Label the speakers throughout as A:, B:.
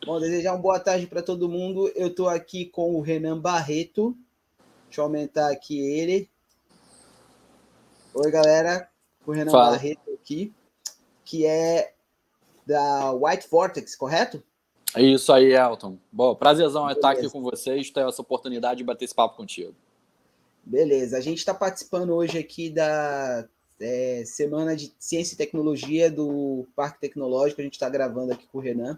A: Bom, desejar uma boa tarde para todo mundo. Eu estou aqui com o Renan Barreto. Deixa eu aumentar aqui ele. Oi, galera. O Renan
B: Fala.
A: Barreto aqui, que é da White Vortex, correto?
B: É isso aí, Elton. Bom, prazerzão estar aqui
A: Beleza.
B: com vocês, ter essa oportunidade de bater esse papo contigo.
A: Beleza. A gente está participando hoje aqui da Semana de Ciência e Tecnologia do Parque Tecnológico. A gente está gravando aqui com o Renan.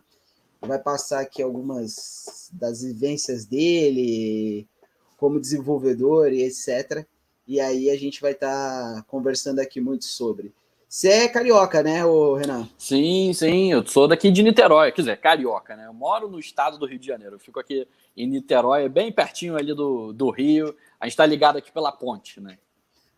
A: Vai passar aqui algumas das vivências dele como desenvolvedor e etc. E aí a gente vai estar conversando aqui muito sobre. Você é carioca, né, Renan?
B: Sim, eu sou daqui de Niterói, quer dizer, carioca, né? Eu moro no estado do Rio de Janeiro, eu fico aqui em Niterói, bem pertinho ali do Rio. A gente está ligado aqui pela ponte, né?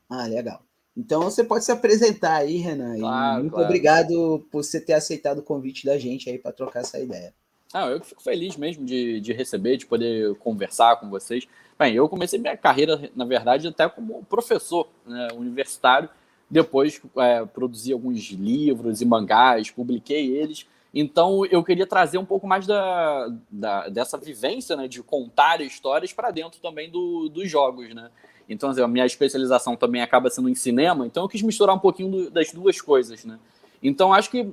A: Ah, legal. Então você pode se apresentar aí, Renan, e
B: Claro,
A: muito
B: claro.
A: obrigado por você ter aceitado o convite da gente aí para trocar essa ideia.
B: Eu que fico feliz mesmo de receber, de poder conversar com vocês. Bem, eu comecei minha carreira, na verdade, até como professor, né, universitário. Depois produzi alguns livros e mangás, publiquei eles. Então, eu queria trazer um pouco mais dessa vivência, né, de contar histórias para dentro também dos jogos, né? Então, assim, a minha especialização também acaba sendo em cinema, então eu quis misturar um pouquinho das duas coisas, né? Então, acho que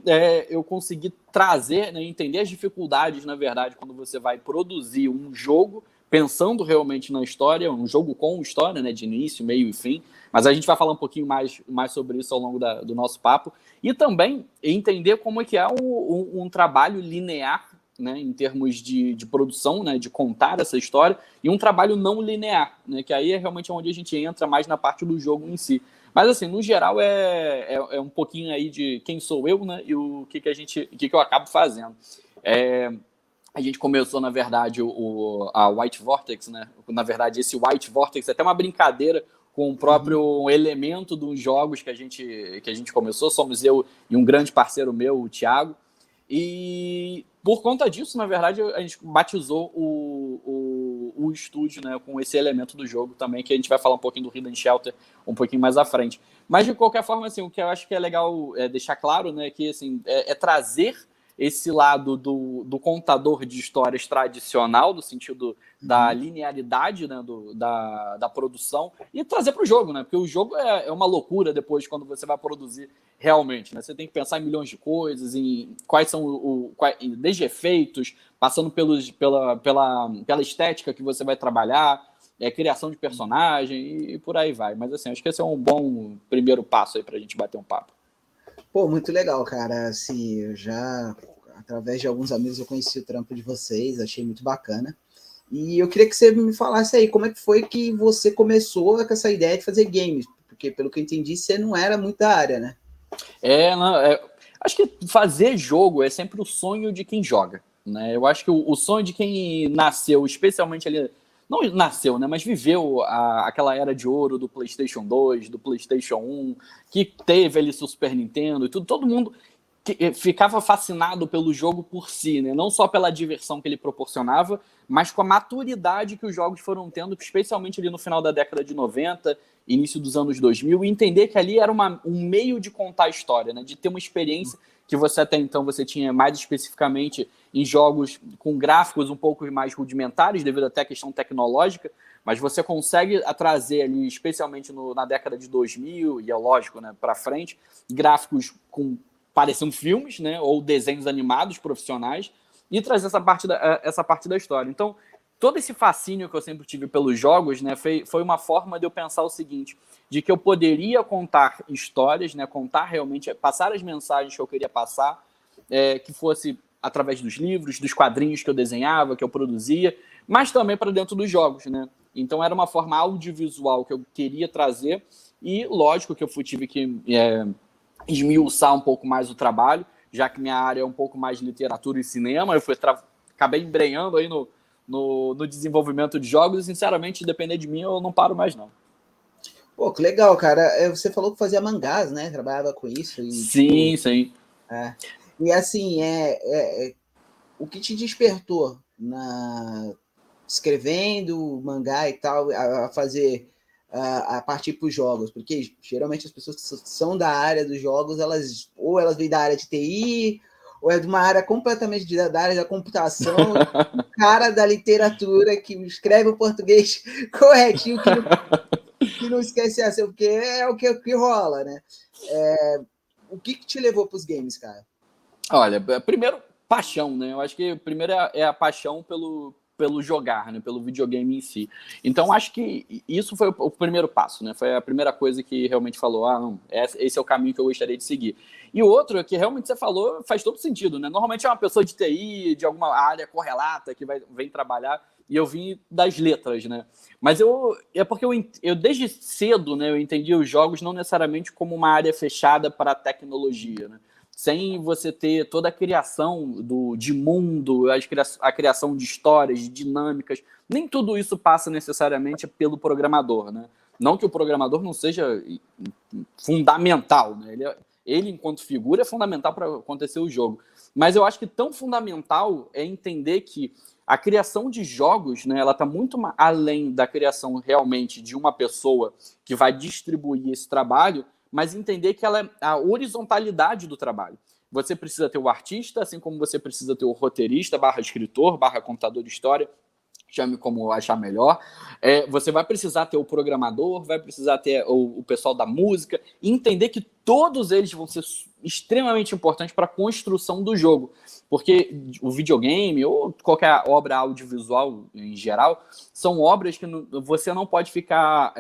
B: eu consegui trazer, né, entender as dificuldades, na verdade, quando você vai produzir um jogo, pensando realmente na história, um jogo com história, né, de início, meio e fim. Mas a gente vai falar um pouquinho mais sobre isso ao longo do nosso papo. E também entender como é que é um trabalho linear, né, em termos de produção, né, de contar essa história, e um trabalho não linear, né, que aí é realmente onde a gente entra mais na parte do jogo em si. Mas, assim, no geral, é um pouquinho aí de quem sou eu, né? E o que eu acabo fazendo. A gente começou, na verdade, a White Vortex, né? Na verdade, esse White Vortex é até uma brincadeira com o próprio elemento dos jogos que a gente começou. Somos eu e um grande parceiro meu, o Thiago. E por conta disso, na verdade, a gente batizou o estúdio, né, com esse elemento do jogo também, que a gente vai falar um pouquinho do Hidden Shelter um pouquinho mais à frente. Mas, de qualquer forma, assim, o que eu acho que é legal deixar claro, né, que assim, trazer esse lado do contador de histórias tradicional, no sentido da linearidade, né, da produção, e trazer para o jogo, né? Porque o jogo é uma loucura depois quando você vai produzir realmente, né? Você tem que pensar em milhões de coisas, em quais são desde efeitos, passando pela estética que você vai trabalhar, criação de personagem e por aí vai. Mas assim, acho que esse é um bom primeiro passo aí para a gente bater um papo.
A: Pô, muito legal, cara. Assim, eu já, através de alguns amigos, eu conheci o trampo de vocês, achei muito bacana. E eu queria que você me falasse aí, como é que foi que você começou com essa ideia de fazer games? Porque, pelo que eu entendi, você não era muito da área, né?
B: Acho que fazer jogo é sempre o sonho de quem joga, né? Eu acho que o sonho de quem nasceu, especialmente ali, não nasceu, né? Mas viveu aquela era de ouro do PlayStation 2, do PlayStation 1, que teve ali seu Super Nintendo e tudo. Todo mundo ficava fascinado pelo jogo por si, né? Não só pela diversão que ele proporcionava, mas com a maturidade que os jogos foram tendo, especialmente ali no final da década de 90, início dos anos 2000, e entender que ali era um meio de contar a história, né? De ter uma experiência que você até então você tinha mais especificamente em jogos com gráficos um pouco mais rudimentares, devido até à questão tecnológica, mas você consegue trazer ali, especialmente na década de 2000, e é lógico, né, para frente, gráficos parecendo filmes, né, ou desenhos animados profissionais, e trazer essa parte da história. Então, todo esse fascínio que eu sempre tive pelos jogos, né, foi uma forma de eu pensar o seguinte, de que eu poderia contar histórias, né, contar realmente, passar as mensagens que eu queria passar, que fosse através dos livros, dos quadrinhos que eu desenhava, que eu produzia, mas também para dentro dos jogos, né? Então era uma forma audiovisual que eu queria trazer e, lógico, que eu tive que esmiuçar um pouco mais o trabalho, já que minha área é um pouco mais de literatura e cinema, acabei embrenhando aí no desenvolvimento de jogos e, sinceramente, depender de mim, eu não paro mais, não.
A: Pô, que legal, cara. Você falou que fazia mangás, né? Trabalhava com isso e,
B: Sim,
A: tipo...
B: sim.
A: E, assim, o que te despertou escrevendo mangá e tal, a fazer... a partir para os jogos, porque geralmente as pessoas que são da área dos jogos, ou elas vêm da área de TI, ou é de uma área completamente da área da computação, cara da literatura que escreve o português corretinho, que não esquece assim, porque é o que rola, né? O que te levou para os games, cara?
B: Olha, primeiro, paixão, né? Eu acho que primeiro é a paixão pelo jogar, né? Pelo videogame em si. Então, acho que isso foi o primeiro passo, né? Foi a primeira coisa que realmente falou, não, esse é o caminho que eu gostaria de seguir. E o outro é que realmente você falou, faz todo sentido, né? Normalmente é uma pessoa de TI, de alguma área correlata que vem trabalhar, e eu vim das letras, né? Mas é porque eu desde cedo, né, eu entendi os jogos não necessariamente como uma área fechada para a tecnologia, né? Sem você ter toda a criação de mundo, a criação de histórias, de dinâmicas, nem tudo isso passa necessariamente pelo programador, né? Não que o programador não seja fundamental, né? Ele enquanto figura, é fundamental para acontecer o jogo. Mas eu acho que tão fundamental é entender que a criação de jogos, né, ela está muito além da criação realmente de uma pessoa que vai distribuir esse trabalho, mas entender que ela é a horizontalidade do trabalho. Você precisa ter o artista, assim como você precisa ter o roteirista, /escritor, /contador de história, chame como achar melhor. Você vai precisar ter o programador, vai precisar ter o pessoal da música, e entender que todos eles vão ser extremamente importantes para a construção do jogo. Porque o videogame, ou qualquer obra audiovisual em geral, são obras que você não pode ficar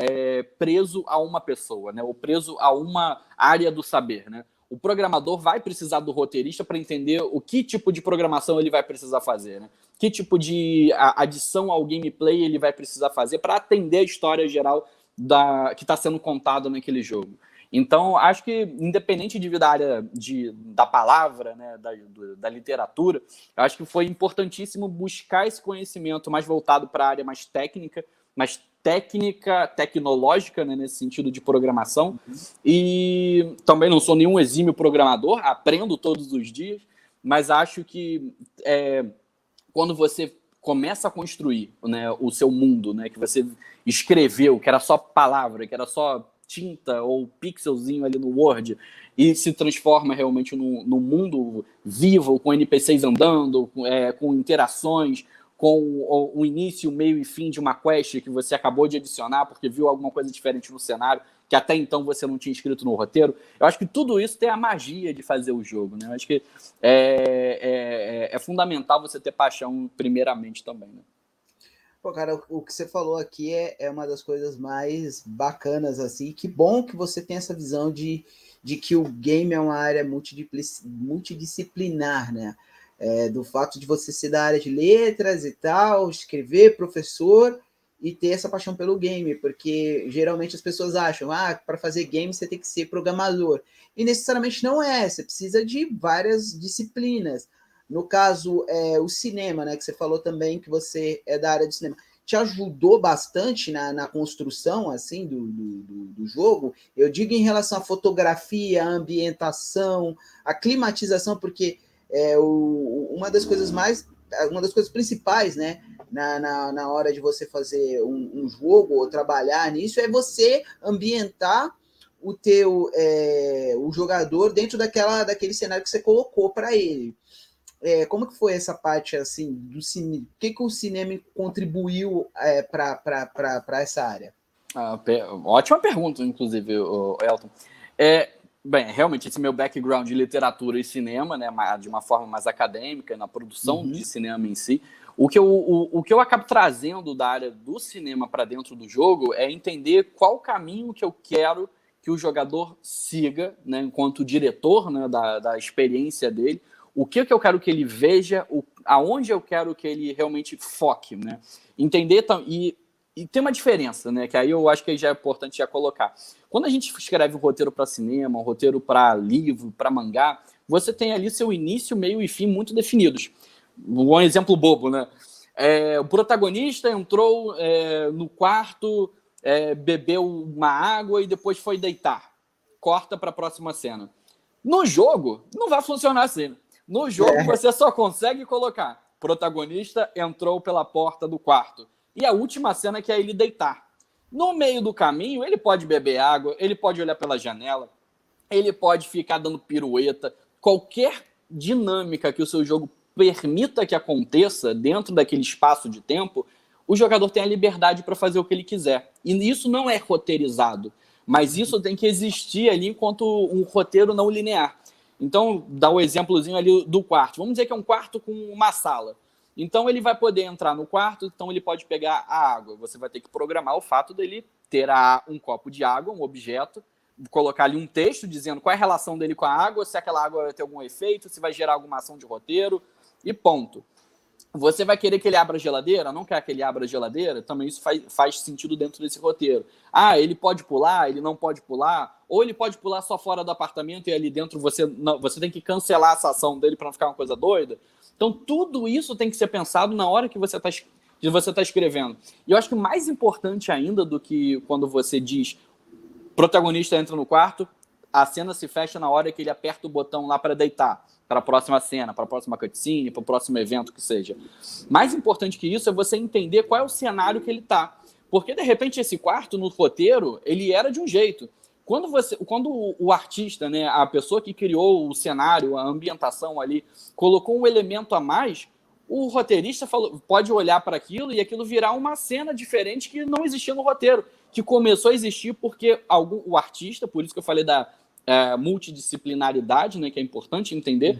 B: preso a uma pessoa, né? Ou preso a uma área do saber, né? O programador vai precisar do roteirista para entender o que tipo de programação ele vai precisar fazer, né? Que tipo de adição ao gameplay ele vai precisar fazer para atender a história geral que está sendo contada naquele jogo. Então, acho que, independente da área da palavra, né, da literatura, acho que foi importantíssimo buscar esse conhecimento mais voltado para a área mais técnica, tecnológica, né, nesse sentido de programação. E também não sou nenhum exímio programador, aprendo todos os dias, mas acho que quando você começa a construir, né, o seu mundo, né, que você escreveu, que era só palavra, que era só tinta ou pixelzinho ali no Word, e se transforma realmente num mundo vivo, com NPCs andando, com interações, com o início, meio e fim de uma quest que você acabou de adicionar porque viu alguma coisa diferente no cenário que até então você não tinha escrito no roteiro. Eu acho que tudo isso tem a magia de fazer o jogo, né? Eu acho que é fundamental você ter paixão primeiramente também, né?
A: Pô, cara, o que você falou aqui é uma das coisas mais bacanas, assim. Que bom que você tem essa visão de que o game é uma área multidisciplinar, né? Do fato de você ser da área de letras e tal, escrever, professor, e ter essa paixão pelo game, porque geralmente as pessoas acham, para fazer game você tem que ser programador. E necessariamente não é, você precisa de várias disciplinas. No caso, o cinema, né? Que você falou também que você é da área de cinema. Te ajudou bastante na construção assim do jogo? Eu digo em relação à fotografia, à ambientação, à climatização, porque uma das coisas principais, né? Na hora de você fazer um jogo ou trabalhar nisso, é você ambientar o jogador dentro daquele cenário que você colocou para ele. Como que foi essa parte assim do cinema? O que o cinema contribuiu para essa área?
B: Ótima pergunta, inclusive, Elton. Bem, realmente, esse meu background de literatura e cinema, né, de uma forma mais acadêmica, na produção de cinema em si, o que eu acabo trazendo da área do cinema para dentro do jogo é entender qual o caminho que eu quero que o jogador siga, né, enquanto diretor, né, da experiência dele, o que eu quero que ele veja, aonde eu quero que ele realmente foque, né? Entender e tem uma diferença, né? Que aí eu acho que já é importante já colocar. Quando a gente escreve um roteiro para cinema, um roteiro para livro, para mangá, você tem ali seu início, meio e fim muito definidos. Um exemplo bobo, né? O protagonista entrou no quarto, bebeu uma água e depois foi deitar. Corta para a próxima cena. No jogo, não vai funcionar assim. No jogo, você só consegue colocar protagonista entrou pela porta do quarto. E a última cena que é ele deitar. No meio do caminho, ele pode beber água, ele pode olhar pela janela, ele pode ficar dando pirueta, qualquer dinâmica que o seu jogo permita que aconteça dentro daquele espaço de tempo, o jogador tem a liberdade para fazer o que ele quiser. E isso não é roteirizado, mas isso tem que existir ali enquanto um roteiro não linear. Então, dá o exemplozinho ali do quarto. Vamos dizer que é um quarto com uma sala. Então, ele vai poder entrar no quarto, então ele pode pegar a água. Você vai ter que programar o fato dele ter um copo de água, um objeto, colocar ali um texto dizendo qual é a relação dele com a água, se aquela água vai ter algum efeito, se vai gerar alguma ação de roteiro, e ponto. Você vai querer que ele abra a geladeira? Não quer que ele abra a geladeira? Também isso faz sentido dentro desse roteiro. Ah, ele pode pular, ele não pode pular, ou ele pode pular só fora do apartamento e ali dentro você tem que cancelar essa ação dele para não ficar uma coisa doida. Então, tudo isso tem que ser pensado na hora que você está escrevendo. E eu acho que mais importante ainda do que quando você diz protagonista entra no quarto, a cena se fecha na hora que ele aperta o botão lá para deitar, para a próxima cena, para a próxima cutscene, para o próximo evento que seja. Mais importante que isso é você entender qual é o cenário que ele está. Porque, de repente, esse quarto, no roteiro, ele era de um jeito. Quando o artista, né, a pessoa que criou o cenário, a ambientação ali, colocou um elemento a mais, o roteirista pode olhar para aquilo e aquilo virar uma cena diferente que não existia no roteiro, que começou a existir porque o artista, por isso que eu falei da multidisciplinaridade, né, que é importante entender,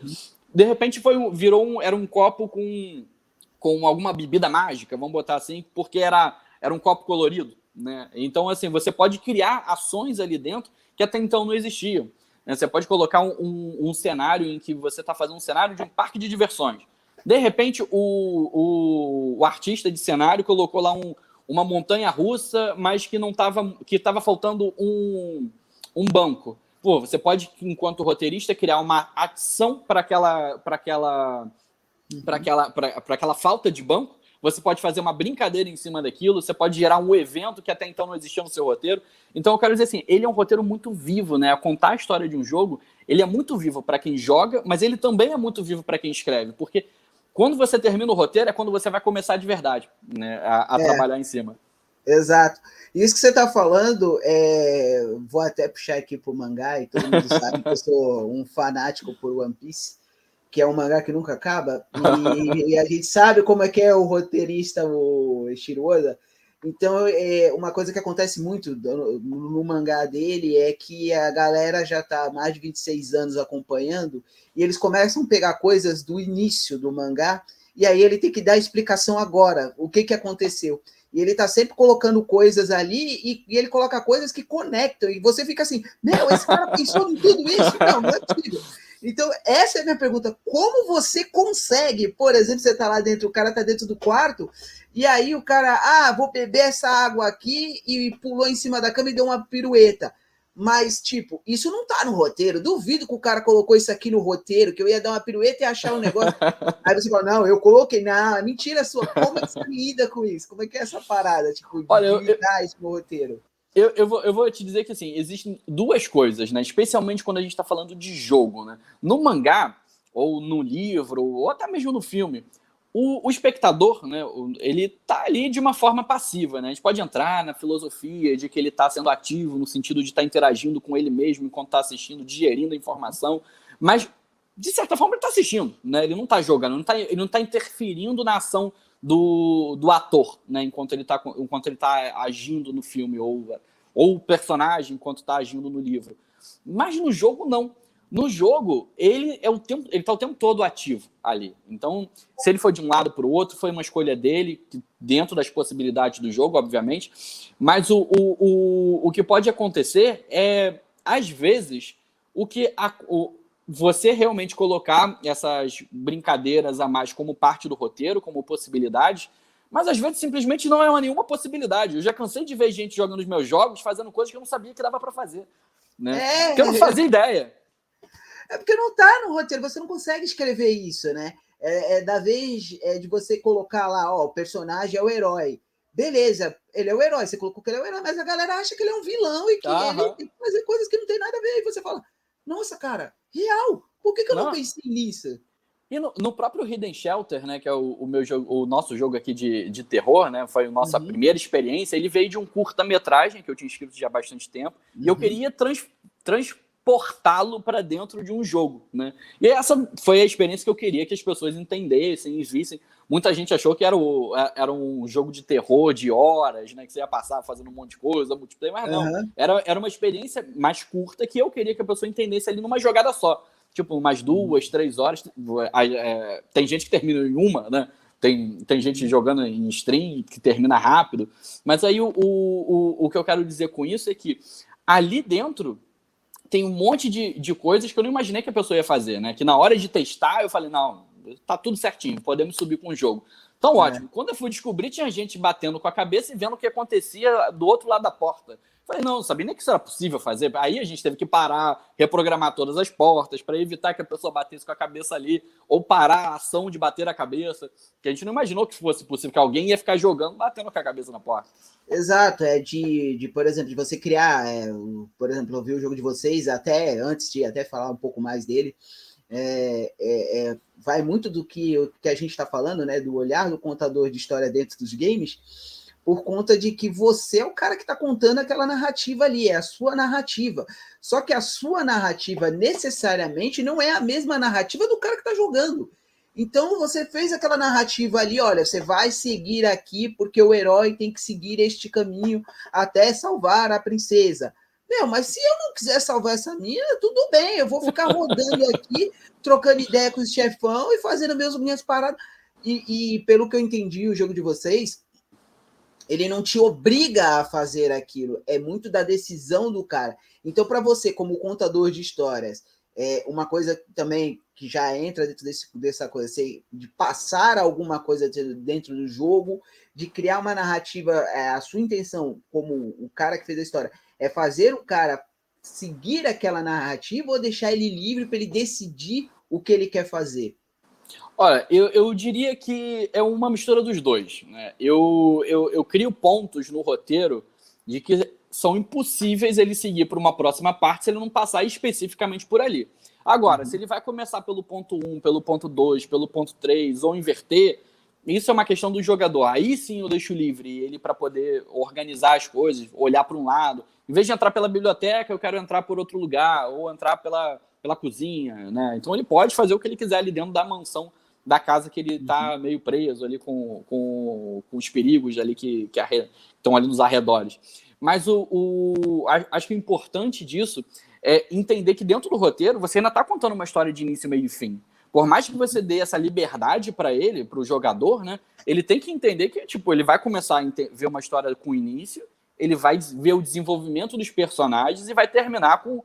B: de repente era um copo com alguma bebida mágica, vamos botar assim, porque era um copo colorido, né? Então, assim, você pode criar ações ali dentro que até então não existiam, né? Você pode colocar um cenário em que você está fazendo um cenário de um parque de diversões. De repente, o artista de cenário colocou lá uma montanha russa, mas que estava faltando um banco. Pô, você pode, enquanto roteirista, criar uma ação para aquela falta de banco. Você pode fazer uma brincadeira em cima daquilo, você pode gerar um evento que até então não existia no seu roteiro. Então, eu quero dizer assim, ele é um roteiro muito vivo, né? A contar a história de um jogo, ele é muito vivo para quem joga, mas ele também é muito vivo para quem escreve, porque quando você termina o roteiro é quando você vai começar de verdade, né, a trabalhar em cima.
A: Exato. Isso que você está falando, vou até puxar aqui para o mangá, e todo mundo sabe que eu sou um fanático por One Piece, que é um mangá que nunca acaba, e a gente sabe como é que é o roteirista, o Eiichiro Oda. Então, uma coisa que acontece muito no mangá dele é que a galera já está há mais de 26 anos acompanhando, e eles começam a pegar coisas do início do mangá, e aí ele tem que dar explicação agora, o que aconteceu. E ele está sempre colocando coisas ali e ele coloca coisas que conectam. E você fica assim, meu, esse cara pensou em tudo isso? Não é possível. Então, essa é a minha pergunta. Como você consegue, por exemplo, você está lá dentro, o cara está dentro do quarto, e aí o cara, vou beber essa água aqui, e pulou em cima da cama e deu uma pirueta. Mas, tipo, isso não tá no roteiro. Duvido que o cara colocou isso aqui no roteiro, que eu ia dar uma pirueta e achar um negócio. Aí você fala, não, eu coloquei. Não, mentira sua. Como é que você lida com isso? Como é que é essa parada? Tipo,
B: olha,
A: lidar isso no roteiro?
B: Eu vou te dizer que, assim, existem duas coisas, né? Especialmente quando a gente está falando de jogo, né? No mangá, ou no livro, ou até mesmo no filme, o espectador, né, ele tá ali de uma forma passiva, né? A gente pode entrar na filosofia de que ele está sendo ativo no sentido de estar interagindo com ele mesmo enquanto está assistindo, digerindo a informação, mas de certa forma ele está assistindo, né? Ele não está jogando, ele não tá interferindo na ação do ator, né? Enquanto ele tá agindo no filme, ou o personagem enquanto está agindo no livro. Mas no jogo não. No jogo, ele tá o tempo todo ativo ali. Então, se ele for de um lado para o outro, foi uma escolha dele, dentro das possibilidades do jogo, obviamente. Mas o que pode acontecer é, às vezes, você realmente colocar essas brincadeiras a mais como parte do roteiro, como possibilidades, mas às vezes simplesmente não é nenhuma possibilidade. Eu já cansei de ver gente jogando os meus jogos, fazendo coisas que eu não sabia que dava para fazer, né? Porque eu não fazia ideia.
A: É porque não tá no roteiro, você não consegue escrever isso, né? Da vez de você colocar lá, o personagem é o herói. Beleza, ele é o herói, você colocou que ele é o herói, mas a galera acha que ele é um vilão e que ele tem que fazer coisas que não tem nada a ver. E você fala, nossa, cara, real, por que eu não pensei nisso?
B: E no próprio Hidden Shelter, né, que é o nosso jogo aqui de terror, né, foi a nossa primeira experiência, ele veio de um curta-metragem que eu tinha escrito já há bastante tempo, e eu queria transpor portá-lo para dentro de um jogo, né? E essa foi a experiência que eu queria que as pessoas entendessem e vissem. Muita gente achou que era um jogo de terror de horas, né? Que você ia passar fazendo um monte de coisa, multiplayer, mas não. Era uma experiência mais curta que eu queria que a pessoa entendesse ali numa jogada só. Tipo, umas 2, 3 horas. Tem gente que termina em uma, né? Tem gente jogando em stream que termina rápido. Mas aí o que eu quero dizer com isso é que ali dentro tem um monte de coisas que eu não imaginei que a pessoa ia fazer, né? Que na hora de testar eu falei, não, tá tudo certinho, podemos subir com o jogo. Então, ótimo. Quando eu fui descobrir, tinha gente batendo com a cabeça e vendo o que acontecia do outro lado da porta. Falei, não sabia nem que isso era possível fazer. Aí a gente teve que parar, reprogramar todas as portas para evitar que a pessoa batesse com a cabeça ali, ou parar a ação de bater a cabeça, que a gente não imaginou que fosse possível, que alguém ia ficar jogando, batendo com a cabeça na porta.
A: Exato, por exemplo, de você criar, por exemplo, eu vi o jogo de vocês, até antes de até falar um pouco mais dele, vai muito do que a gente está falando, né, do olhar do contador de história dentro dos games, por conta de que você é o cara que está contando aquela narrativa ali, é a sua narrativa. Só que a sua narrativa necessariamente não é a mesma narrativa do cara que está jogando. Então você fez aquela narrativa ali, olha, você vai seguir aqui porque o herói tem que seguir este caminho até salvar a princesa. Meu, mas se eu não quiser salvar essa mina, tudo bem, eu vou ficar rodando aqui, trocando ideia com o chefão e fazendo minhas paradas. E pelo que eu entendi, o jogo de vocês, ele não te obriga a fazer aquilo, é muito da decisão do cara. Então, para você, como contador de histórias, uma coisa também que já entra dentro dessa coisa, de passar alguma coisa dentro do jogo, de criar uma narrativa, a sua intenção, como o cara que fez a história, é fazer o cara seguir aquela narrativa ou deixar ele livre para ele decidir o que ele quer fazer?
B: Olha, eu diria que é uma mistura dos dois, né? Eu crio pontos no roteiro de que são impossíveis ele seguir para uma próxima parte se ele não passar especificamente por ali. Agora, se ele vai começar pelo ponto 1, pelo ponto 2, pelo ponto 3, ou inverter, isso é uma questão do jogador. Aí sim eu deixo livre ele para poder organizar as coisas, olhar para um lado. Em vez de entrar pela biblioteca, eu quero entrar por outro lugar, ou entrar pela cozinha, né? Então ele pode fazer o que ele quiser ali dentro da mansão, da casa que ele está meio preso ali com os perigos ali que estão ali nos arredores. Mas acho que o importante disso é entender que dentro do roteiro você ainda está contando uma história de início, meio e fim. Por mais que você dê essa liberdade para ele, para o jogador, né, ele tem que entender que tipo, ele vai começar a ver uma história com início, ele vai ver o desenvolvimento dos personagens e vai terminar com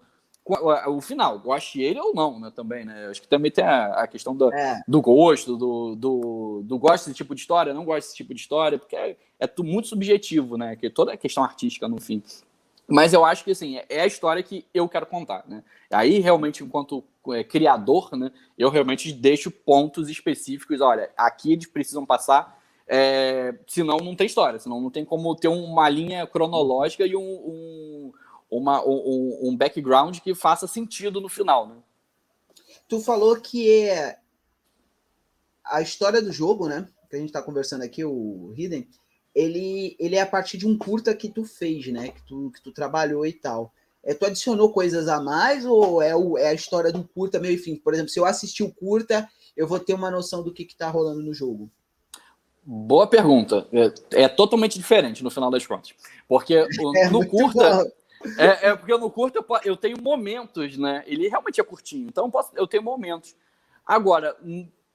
B: o final, goste ele ou não, né, também, né? Acho que também tem a questão do gosto, do gosto desse tipo de história, não gosto desse tipo de história, porque é muito subjetivo, né? Que toda a questão artística no fim. Mas eu acho que assim, é a história que eu quero contar, né? Aí realmente, enquanto criador, né, eu realmente deixo pontos específicos. Olha, aqui eles precisam passar, senão não tem história, senão não tem como ter uma linha cronológica e um background que faça sentido no final, né?
A: Tu falou que a história do jogo, né? Que a gente está conversando aqui, o Hidden, ele é a partir de um curta que tu fez, né? Que tu trabalhou e tal. Tu adicionou coisas a mais ou é a história do curta meio fim? Por exemplo, se eu assistir o curta, eu vou ter uma noção do que tá rolando no jogo.
B: Boa pergunta. É totalmente diferente no final das contas. Porque no curta... porque no curto eu tenho momentos, né? Ele realmente é curtinho, então eu tenho momentos. Agora,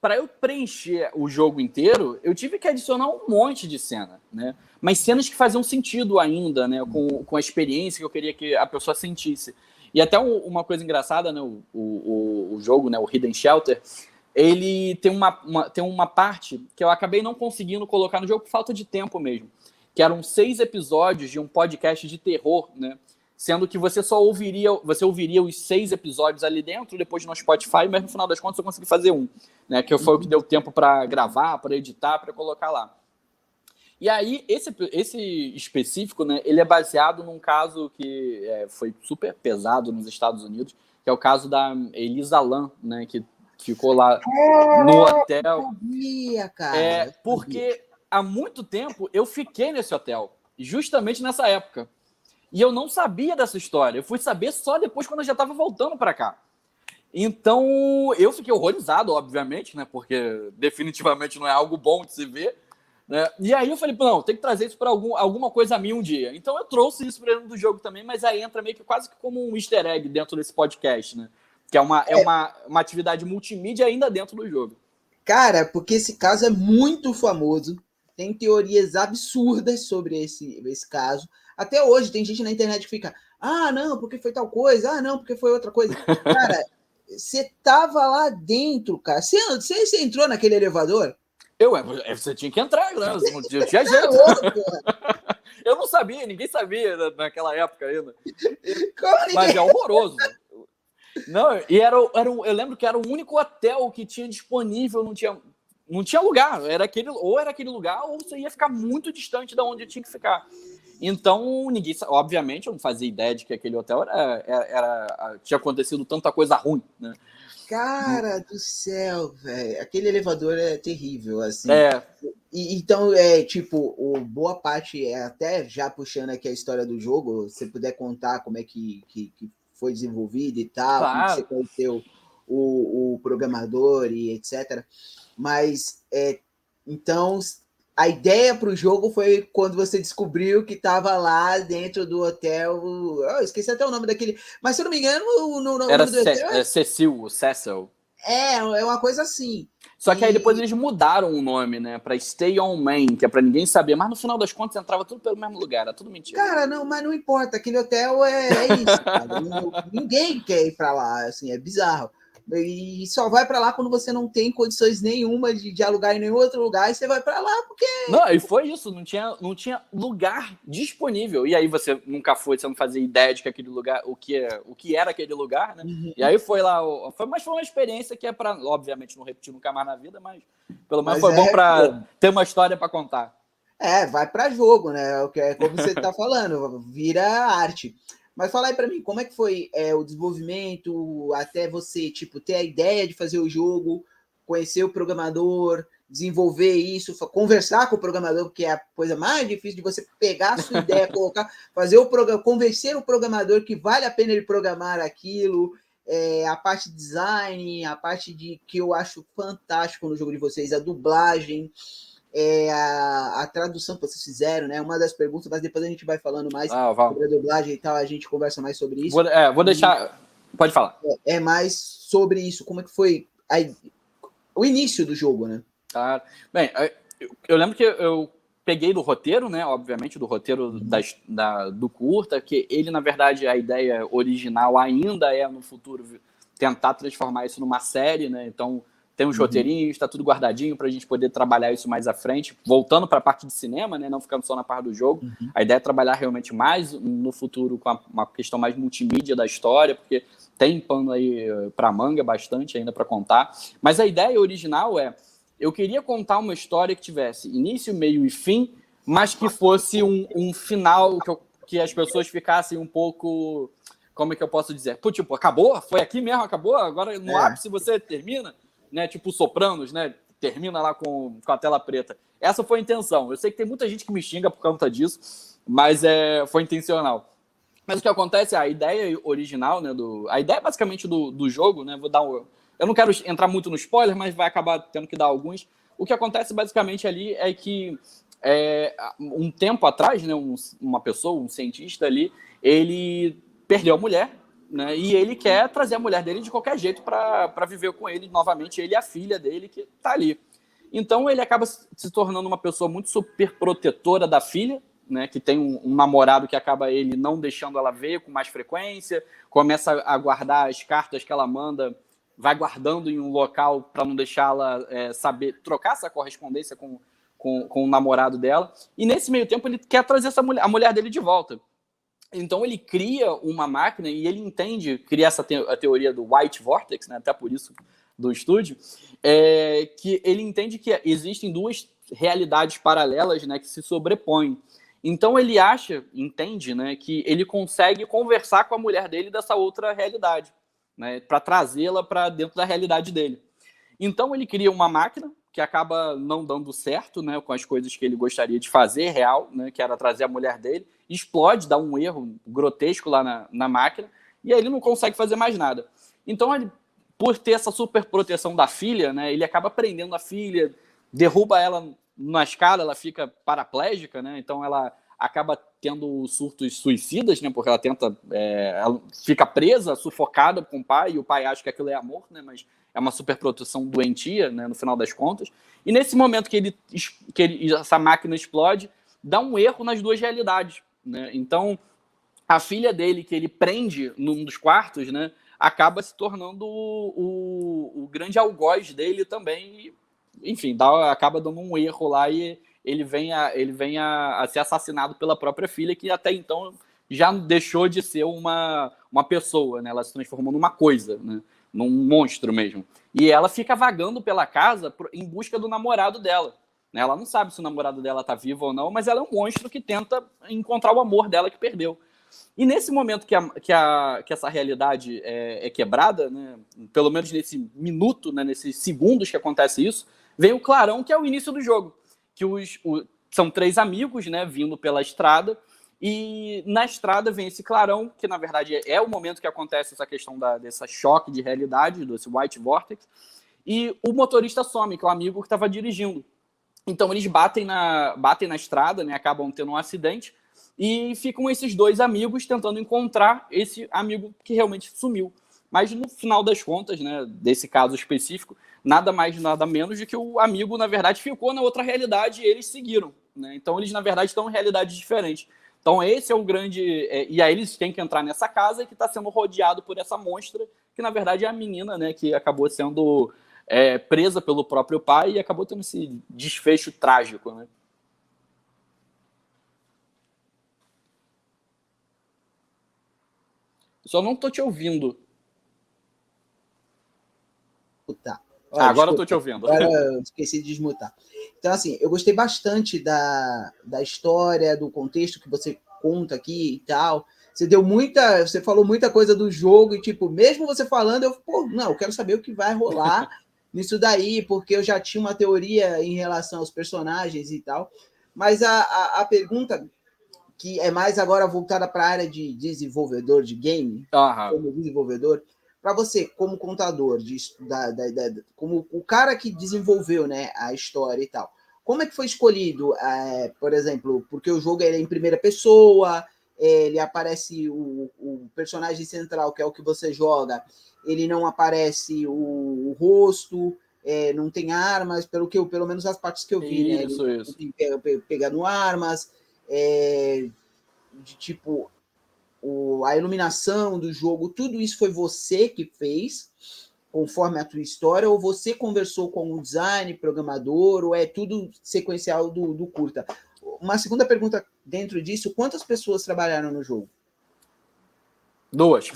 B: para eu preencher o jogo inteiro, eu tive que adicionar um monte de cena, né? Mas cenas que faziam sentido ainda, né? Com a experiência que eu queria que a pessoa sentisse. E até uma coisa engraçada, né? O jogo, né? O Hidden Shelter, ele tem uma parte que eu acabei não conseguindo colocar no jogo por falta de tempo mesmo. Que eram 6 episódios de um podcast de terror, né? Sendo que você ouviria os 6 episódios ali dentro, depois no Spotify, mas no final das contas eu consegui fazer um, né? Que foi o que deu tempo para gravar, para editar, para colocar lá. E aí, esse específico, né, ele é baseado num caso que foi super pesado nos Estados Unidos, que é o caso da Elisa Lam, né, que ficou lá no hotel.
A: Eu sabia, cara.
B: Porque há muito tempo eu fiquei nesse hotel, justamente nessa época. E eu não sabia dessa história. Eu fui saber só depois, quando eu já estava voltando para cá. Então, eu fiquei horrorizado, obviamente, né? Porque definitivamente não é algo bom de se ver. Né? E aí eu falei, não, tem que trazer isso para alguma coisa minha um dia. Então eu trouxe isso para dentro do jogo também, mas aí entra meio que quase que como um easter egg dentro desse podcast, né? Que é uma atividade multimídia ainda dentro do jogo.
A: Cara, porque esse caso é muito famoso. Tem teorias absurdas sobre esse caso. Até hoje tem gente na internet que fica, não, porque foi tal coisa, não, porque foi outra coisa. Cara, você tava lá dentro, cara. Você entrou naquele elevador?
B: Você tinha que entrar, né? Eu tinha jeito. Eu não sabia, ninguém sabia naquela época ainda. Mas é horroroso. Não, e eu lembro que era o único hotel que tinha disponível, não tinha lugar. Era aquele lugar, ou você ia ficar muito distante de onde tinha que ficar. Então, ninguém, obviamente, eu não fazia ideia de que aquele hotel tinha acontecido tanta coisa ruim, né?
A: Cara do céu, velho. Aquele elevador é terrível, assim. Então, tipo, boa parte, até já puxando aqui a história do jogo, se puder contar como é que foi desenvolvido e tal,
B: claro.
A: como você conheceu o programador e etc. Mas, então, a ideia para o jogo foi quando você descobriu que estava lá dentro do hotel. Eu esqueci até o nome daquele. Mas se eu não me engano, o nome do hotel
B: Cecil.
A: É uma coisa assim.
B: Só que aí depois eles mudaram o nome, né? Pra Stay On Main, que é pra ninguém saber. Mas no final das contas entrava tudo pelo mesmo lugar, era tudo mentira.
A: Cara, não, mas não importa. Aquele hotel é isso, cara. Ninguém quer ir pra lá, assim, é bizarro. E só vai para lá quando você não tem condições nenhuma de alugar em nenhum outro lugar, e você vai para lá porque...
B: Não, e foi isso, não tinha lugar disponível. E aí você nunca foi, você não fazia ideia de que aquele lugar, o que era aquele lugar, né? Uhum. E aí foi lá, mas foi uma experiência que é para, obviamente, não repetir nunca mais na vida, mas pelo menos foi bom para ter uma história para contar.
A: Vai para jogo, né? É como você está falando, vira arte. Mas fala aí para mim, como é que foi o desenvolvimento até você, tipo, ter a ideia de fazer o jogo, conhecer o programador, desenvolver isso, conversar com o programador, porque é a coisa mais difícil de você pegar a sua ideia, colocar, fazer convencer o programador que vale a pena ele programar aquilo, a parte de design, a parte de que eu acho fantástico no jogo de vocês, a dublagem, a tradução que vocês fizeram, né? Uma das perguntas, mas depois a gente vai falando mais sobre a dublagem e tal, a gente conversa mais sobre isso.
B: Vou deixar. Pode falar.
A: É mais sobre isso, como é que foi o início do jogo, né?
B: Claro. Bem, eu lembro que eu peguei do roteiro, né? Obviamente, do roteiro do curta, que ele, na verdade, a ideia original ainda é, no futuro, tentar transformar isso numa série, né? Então, tem uns roteirinhos, está tudo guardadinho para a gente poder trabalhar isso mais à frente. Voltando para a parte de cinema, né? Não ficando só na parte do jogo. A ideia é trabalhar realmente mais no futuro com uma questão mais multimídia da história, porque tem pano aí para manga bastante ainda para contar. Mas a ideia original eu queria contar uma história que tivesse início, meio e fim, mas que fosse um final que as pessoas ficassem um pouco... Como é que eu posso dizer? Pô, tipo, acabou? Foi aqui mesmo? Acabou? Agora no ápice você termina? Né? Tipo Sopranos, né? Termina lá com a tela preta. Essa foi a intenção. Eu sei que tem muita gente que me xinga por conta disso, mas foi intencional. Mas o que acontece, a ideia original, né, a ideia basicamente do jogo, né, eu não quero entrar muito no spoiler, mas vai acabar tendo que dar alguns. O que acontece basicamente ali é que um tempo atrás, né, uma pessoa, um cientista ali, ele perdeu a mulher, né, e ele quer trazer a mulher dele de qualquer jeito para viver com ele novamente, ele e a filha dele que está ali. Então ele acaba se tornando uma pessoa muito super protetora da filha, né, que tem um namorado que acaba ele não deixando ela ver com mais frequência, começa a guardar as cartas que ela manda, vai guardando em um local para não deixá-la saber, trocar essa correspondência com o namorado dela, e nesse meio tempo ele quer trazer a mulher dele de volta. Então ele cria uma máquina e ele cria a teoria do White Vortex, né, até por isso do estúdio, que ele entende que existem duas realidades paralelas, né, que se sobrepõem. Então ele entende, né, que ele consegue conversar com a mulher dele dessa outra realidade, né, para trazê-la para dentro da realidade dele. Então ele cria uma máquina, que acaba não dando certo, né, com as coisas que ele gostaria de fazer, real, né, que era trazer a mulher dele, explode, dá um erro grotesco lá na máquina, e aí ele não consegue fazer mais nada. Então, ele, por ter essa super proteção da filha, né, ele acaba prendendo a filha, derruba ela na escada, ela fica paraplégica, né, então ela acaba tendo surtos suicidas, né, porque ela tenta, ela fica presa, sufocada com o pai, e o pai acha que aquilo é amor, né, mas é uma superproteção doentia, né, no final das contas. E nesse momento que essa máquina explode, dá um erro nas duas realidades, né? Então, a filha dele, que ele prende num dos quartos, né, acaba se tornando o grande algoz dele também. E, enfim, acaba dando um erro lá e ele vem a ser assassinado pela própria filha, que até então já deixou de ser uma pessoa, né? Ela se transformou numa coisa, né? Num monstro mesmo. E ela fica vagando pela casa em busca do namorado dela. Né? Ela não sabe se o namorado dela está vivo ou não, mas ela é um monstro que tenta encontrar o amor dela que perdeu. E nesse momento que essa realidade é quebrada, né, pelo menos nesse minuto, né, nesses segundos que acontece isso, vem o clarão, que é o início do jogo. Que são 3 amigos, né, vindo pela estrada, e na estrada vem esse clarão, que na verdade é o momento que acontece essa questão desse choque de realidade, desse white vortex, e o motorista some, que é o amigo que estava dirigindo. Então eles batem na estrada, né, acabam tendo um acidente, e ficam esses 2 amigos tentando encontrar esse amigo que realmente sumiu. Mas no final das contas, né, desse caso específico, nada mais, nada menos do que o amigo, na verdade, ficou na outra realidade e eles seguiram. Né? Então eles, na verdade, estão em realidades diferentes. Então esse é o grande... e aí eles têm que entrar nessa casa que está sendo rodeado por essa monstra, que na verdade é a menina, né, que acabou sendo presa pelo próprio pai e acabou tendo esse desfecho trágico, né? Só não tô te ouvindo.
A: Tá. Olha,
B: Agora eu tô
A: desculpa,
B: te ouvindo.
A: agora eu esqueci de desmutar. Então, assim, eu gostei bastante da história, do contexto que você conta aqui e tal. Você falou muita coisa do jogo e, tipo, mesmo você falando, eu quero saber o que vai rolar nisso daí, porque eu já tinha uma teoria em relação aos personagens e tal. Mas a pergunta que é mais agora voltada para a área de desenvolvedor de game, como desenvolvedor, para você, como contador, como o cara que desenvolveu, né, a história e tal, como é que foi escolhido, por exemplo, porque o jogo é em primeira pessoa, ele aparece o personagem central, que é o que você joga, ele não aparece o rosto, não tem armas, pelo menos as partes que eu vi, né? Ele
B: Isso.
A: não tem pegando armas, de tipo a iluminação do jogo, tudo isso foi você que fez, conforme a tua história, ou você conversou com o design, programador, ou é tudo sequencial do curta? Uma segunda pergunta dentro disso, quantas pessoas trabalharam no jogo?
B: 2.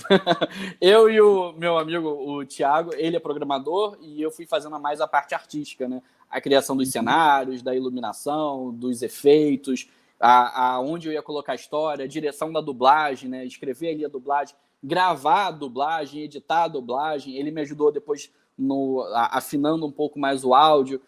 B: Eu e o meu amigo, o Thiago, ele é programador e eu fui fazendo mais a parte artística, né? A criação dos cenários, da iluminação, dos efeitos, onde eu ia colocar a história, a direção da dublagem, né? Escrever ali a dublagem, gravar a dublagem, editar a dublagem. Ele me ajudou depois afinando um pouco mais o áudio.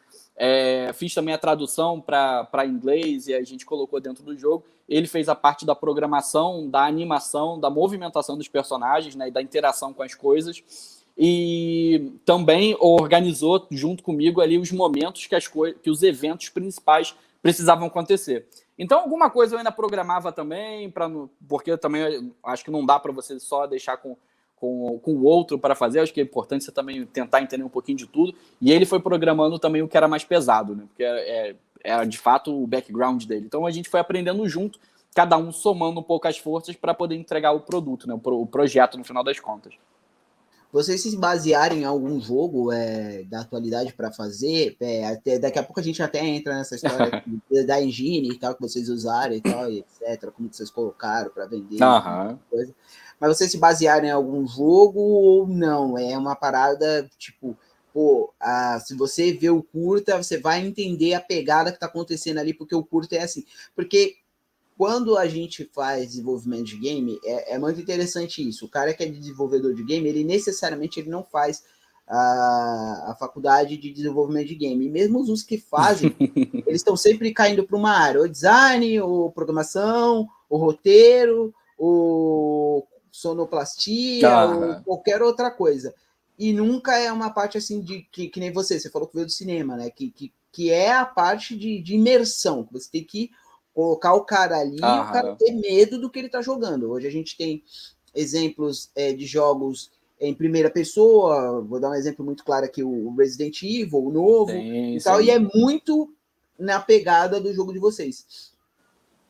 B: Fiz também a tradução para inglês e a gente colocou dentro do jogo. Ele fez a parte da programação, da animação, da movimentação dos personagens, né, e da interação com as coisas. E também organizou junto comigo ali os momentos que os eventos principais precisavam acontecer. Então, alguma coisa eu ainda programava também, porque eu também acho que não dá para você só deixar com o outro para fazer. Acho que é importante você também tentar entender um pouquinho de tudo. E ele foi programando também o que era mais pesado, né? Porque era de fato o background dele. Então a gente foi aprendendo junto, cada um somando um pouco as forças para poder entregar o produto, né? O projeto no final das contas.
A: Vocês se basearam em algum jogo da atualidade para fazer? Até, daqui a pouco a gente até entra nessa história da engine e tal, que vocês usaram e tal, e etc., como que vocês colocaram para vender, coisa. Mas vocês se basearam em algum jogo ou não? É uma parada, tipo, se você vê o curta, você vai entender a pegada que está acontecendo ali, porque o curta é assim. Porque quando a gente faz desenvolvimento de game, é muito interessante isso. O cara que é desenvolvedor de game, ele necessariamente ele não faz a faculdade de desenvolvimento de game. E mesmo os que fazem, eles estão sempre caindo para uma área, ou design, ou programação, ou roteiro, ou sonoplastia, ou qualquer outra coisa. E nunca é uma parte assim de que nem você falou que veio do cinema, né? Que é a parte de imersão. Você tem que colocar o cara ali e o cara ter medo do que ele está jogando. Hoje a gente tem exemplos de jogos em primeira pessoa, vou dar um exemplo muito claro aqui, o Resident Evil, o novo, e tal, e é muito na pegada do jogo de vocês.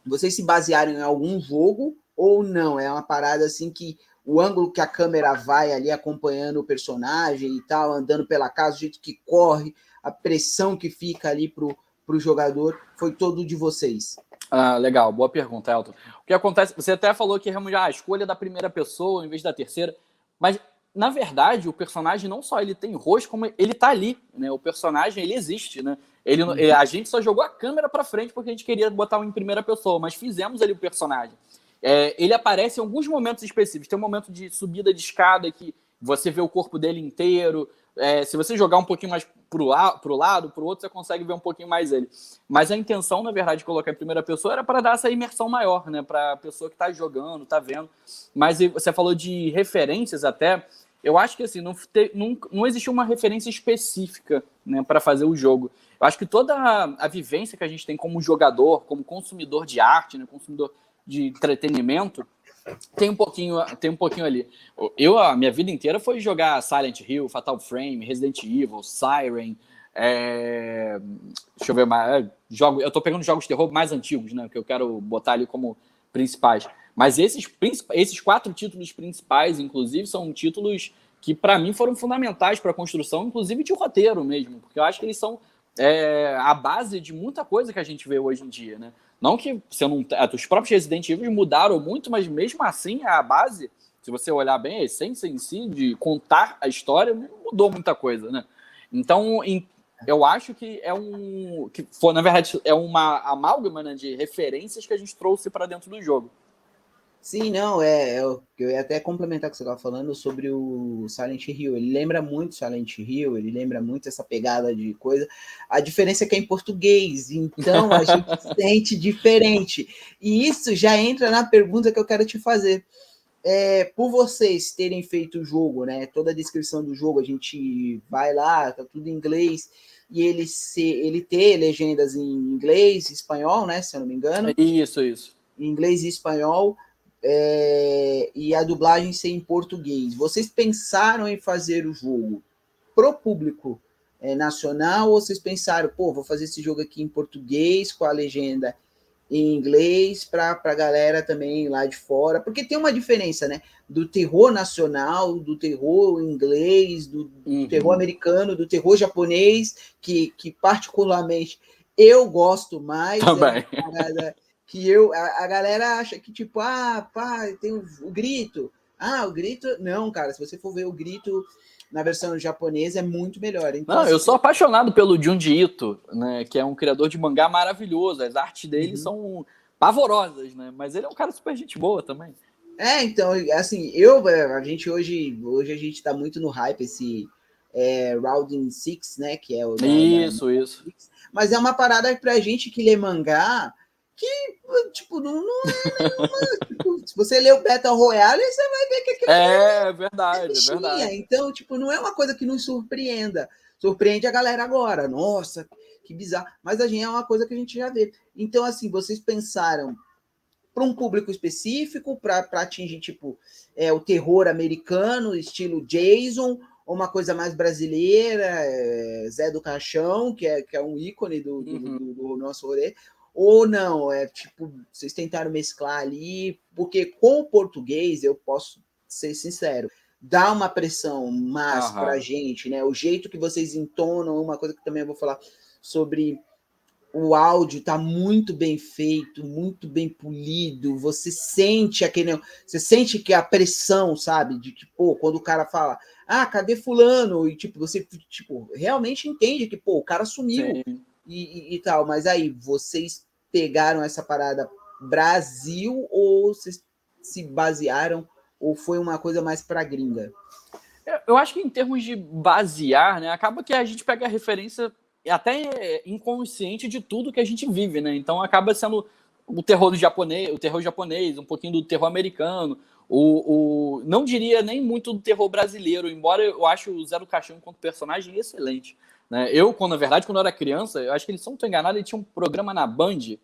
A: Vocês se basearam em algum jogo ou não? É uma parada assim que o ângulo que a câmera vai ali acompanhando o personagem e tal, andando pela casa, o jeito que corre, a pressão que fica ali pro jogador, foi todo de vocês?
B: Legal, boa pergunta, Elton. O que acontece, você até falou que a escolha da primeira pessoa em vez da terceira, mas na verdade o personagem não só ele tem rosto, como ele tá ali, né? O personagem ele existe, né? A gente só jogou a câmera para frente porque a gente queria botar em primeira pessoa, mas fizemos ali o personagem. Ele aparece em alguns momentos específicos. Tem um momento de subida de escada que você vê o corpo dele inteiro. Se você jogar um pouquinho mais pro lado, pro outro, você consegue ver um pouquinho mais ele. Mas a intenção, na verdade, de colocar em primeira pessoa era para dar essa imersão maior, né? Para a pessoa que está jogando, está vendo. Mas você falou de referências até. Eu acho que assim, não existiu uma referência específica, né, para fazer o jogo. Eu acho que toda a vivência que a gente tem como jogador, como consumidor de arte, né, consumidor de entretenimento, tem um pouquinho ali. A minha vida inteira foi jogar Silent Hill, Fatal Frame, Resident Evil, Siren. Deixa eu ver mais. Eu tô pegando jogos de terror mais antigos, né? Que eu quero botar ali como principais. Mas esses 4 títulos principais, inclusive, são títulos que, para mim, foram fundamentais para a construção, inclusive de roteiro mesmo. Porque eu acho que eles são a base de muita coisa que a gente vê hoje em dia, né? Não que os próprios Resident Evil mudaram muito, mas mesmo assim a base, se você olhar bem, a essência em si de contar a história não mudou muita coisa, né? Então, eu acho que na verdade, é uma amálgama, né, de referências que a gente trouxe para dentro do jogo.
A: Sim, não, eu ia até complementar o que você estava falando sobre o Silent Hill. Ele lembra muito Silent Hill, ele lembra muito essa pegada de coisa. A diferença é que é em português, então a gente sente diferente. E isso já entra na pergunta que eu quero te fazer. Por vocês terem feito o jogo, né? Toda a descrição do jogo, a gente vai lá, tá tudo em inglês, e ele ter legendas em inglês, espanhol, né? Se eu não me engano.
B: Isso.
A: Em inglês e espanhol. E a dublagem ser em português. Vocês pensaram em fazer o jogo pro público nacional ou vocês pensaram, vou fazer esse jogo aqui em português com a legenda em inglês para a galera também lá de fora? Porque tem uma diferença, né? Do terror nacional, do terror inglês, do terror americano, do terror japonês, que particularmente eu gosto mais.
B: Também.
A: É uma parada que a galera acha que, tipo, tem o grito. O grito. Não, cara, se você for ver o grito na versão japonesa, é muito melhor. Então,
B: eu sou apaixonado pelo Junji Ito, né, que é um criador de mangá maravilhoso. As artes dele são pavorosas, né? Mas ele é um cara super gente boa também.
A: Então, assim, a gente hoje a gente tá muito no hype, esse Rounding Six, né, que é o
B: Isso.
A: Mas é uma parada pra gente que lê mangá que, tipo, não é nenhuma. Tipo, se você lê o Battle Royale, você vai ver que aquilo
B: é verdade.
A: Então, tipo, não é uma coisa que nos surpreenda. Surpreende a galera agora. Nossa, que bizarro. Mas a gente é uma coisa que a gente já vê. Então, assim, vocês pensaram para um público específico, para atingir, tipo, o terror americano, estilo Jason, ou uma coisa mais brasileira, Zé do Caixão, que é um ícone do nosso rolê, ou não, tipo, vocês tentaram mesclar ali, porque com o português, eu posso ser sincero, dá uma pressão mais pra gente, né? O jeito que vocês entonam, uma coisa que também eu vou falar sobre o áudio tá muito bem feito, muito bem polido, você sente que a pressão, sabe, de que, quando o cara fala, cadê fulano? E, tipo, você, tipo, realmente entende que, o cara sumiu e tal, mas aí, vocês pegaram essa parada Brasil ou vocês se basearam ou foi uma coisa mais pra gringa?
B: Eu acho que em termos de basear, né, acaba que a gente pega a referência até inconsciente de tudo que a gente vive, né? Então acaba sendo o terror japonês, um pouquinho do terror americano, não diria nem muito do terror brasileiro, embora eu ache o Zé do Caixão quanto personagem excelente. Né? Na verdade, quando eu era criança, eu acho que eles são tão enganados, ele tinha um programa na Band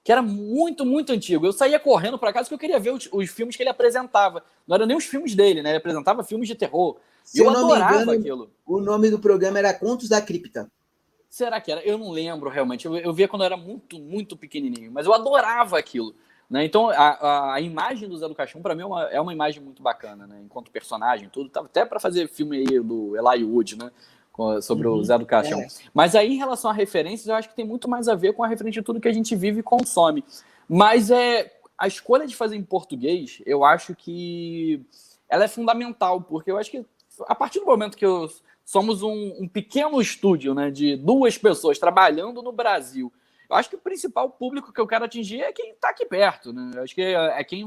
B: que era muito, muito antigo. Eu saía correndo para casa porque eu queria ver os filmes que ele apresentava. Não eram nem os filmes dele, né? Ele apresentava filmes de terror. E
A: Se
B: eu
A: eu não me
B: adorava
A: engano,
B: aquilo.
A: o nome do programa era Contos da Cripta.
B: Será que era? Eu não lembro realmente. Eu via quando eu era muito, muito pequenininho. Mas eu adorava aquilo. Né? Então, a imagem do Zé do Caixão, para mim, é uma imagem muito bacana, né? Enquanto personagem, tudo. Tava até para fazer filme aí do Eli Wood, né? Sobre o Zé do Caixão. Mas aí, em relação a referências, eu acho que tem muito mais a ver com a referência de tudo que a gente vive e consome. Mas a escolha de fazer em português, eu acho que ela é fundamental, porque eu acho que a partir do momento que somos um pequeno estúdio, né, de 2 pessoas trabalhando no Brasil, eu acho que o principal público que eu quero atingir é quem está aqui perto, né? Eu acho que é quem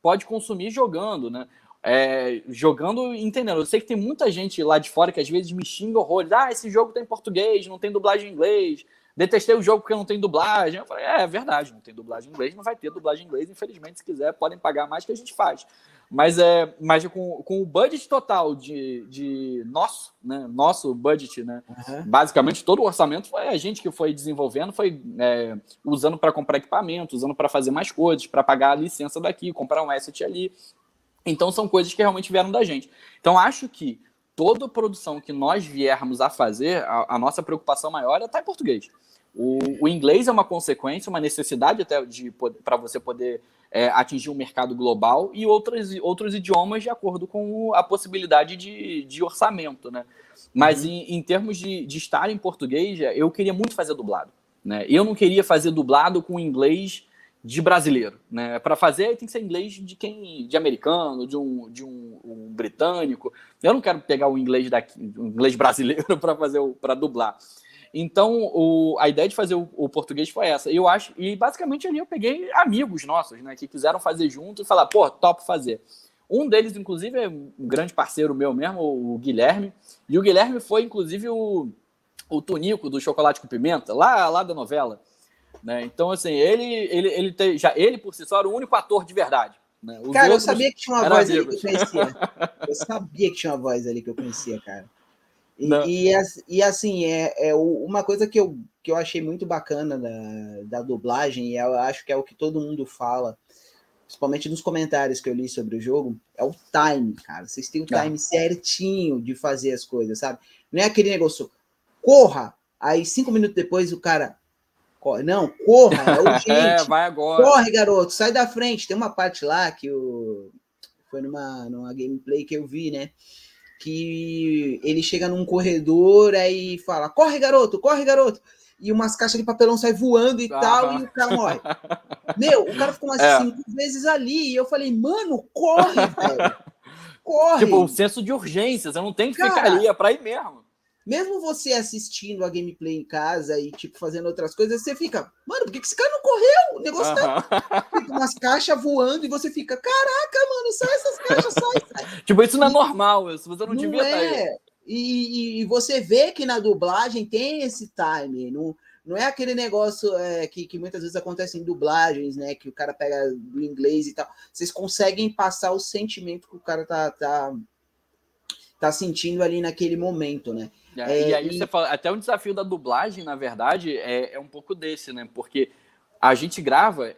B: pode consumir jogando, né? Jogando e entendendo. Eu sei que tem muita gente lá de fora que às vezes me xinga horrores. Esse jogo tem português, não tem dublagem em inglês. Detestei o jogo porque não tem dublagem. Eu falei, é verdade, não tem dublagem em inglês, não vai ter dublagem em inglês. Infelizmente, se quiser, podem pagar mais que a gente faz. Mas com o budget total de nosso, né? Nosso budget, né? Basicamente, todo o orçamento foi a gente que foi desenvolvendo, foi usando para comprar equipamento, usando para fazer mais coisas, para pagar a licença daqui, comprar um asset ali. Então, são coisas que realmente vieram da gente. Então, acho que toda produção que nós viermos a fazer, a nossa preocupação maior é estar em português. O inglês é uma consequência, uma necessidade até para você poder atingir um mercado global e outros idiomas de acordo com a possibilidade de orçamento. Né? Mas, em termos de estar em português, eu queria muito fazer dublado. Né? Eu não queria fazer dublado com inglês de brasileiro, né? Para fazer tem que ser inglês de americano, de um britânico. Eu não quero pegar o inglês o inglês brasileiro para dublar. Então a ideia de fazer o português foi essa. E basicamente ali eu peguei amigos nossos, né, que quiseram fazer junto e falar, pô, top fazer. Um deles, inclusive, é um grande parceiro meu mesmo, o Guilherme. E o Guilherme foi, inclusive, o Tunico do Chocolate com Pimenta, lá da novela. Né? Então, assim, ele por si só era o único ator de verdade. Né?
A: Cara, eu sabia que tinha uma voz ali que eu
B: amigos.
A: conhecia. Eu sabia que tinha uma voz ali que eu conhecia, cara. E assim, uma coisa que eu achei muito bacana da dublagem, e eu acho que é o que todo mundo fala, principalmente nos comentários que eu li sobre o jogo, é o time, cara. Vocês têm o time certinho de fazer as coisas, sabe? Não é aquele negócio, corra, aí 5 minutos depois o cara... Não, corra, é urgente.
B: Vai agora.
A: Corre, garoto, sai da frente. Tem uma parte lá que foi numa gameplay que eu vi, né? Que ele chega num corredor aí fala, corre, garoto, corre, garoto. E umas caixas de papelão saem voando e tal, e o cara morre. Meu, o cara ficou umas 5 vezes ali, e eu falei, mano, corre, velho. Corre.
B: Tipo, o senso de urgência, você não tem que ficar ali, é pra ir mesmo.
A: Mesmo você assistindo a gameplay em casa e, tipo, fazendo outras coisas, você fica, mano, por que esse cara não correu? O negócio tá com umas caixas voando e você fica, caraca, mano, sai essas caixas, sai.
B: Tipo, isso não é normal, isso você não devia estar aí.
A: E você vê que na dublagem tem esse time, não é aquele negócio que muitas vezes acontece em dublagens, né, que o cara pega do inglês e tal. Vocês conseguem passar o sentimento que o cara tá sentindo ali naquele momento, né?
B: E aí você fala, até o desafio da dublagem, na verdade, é um pouco desse, né? Porque a gente grava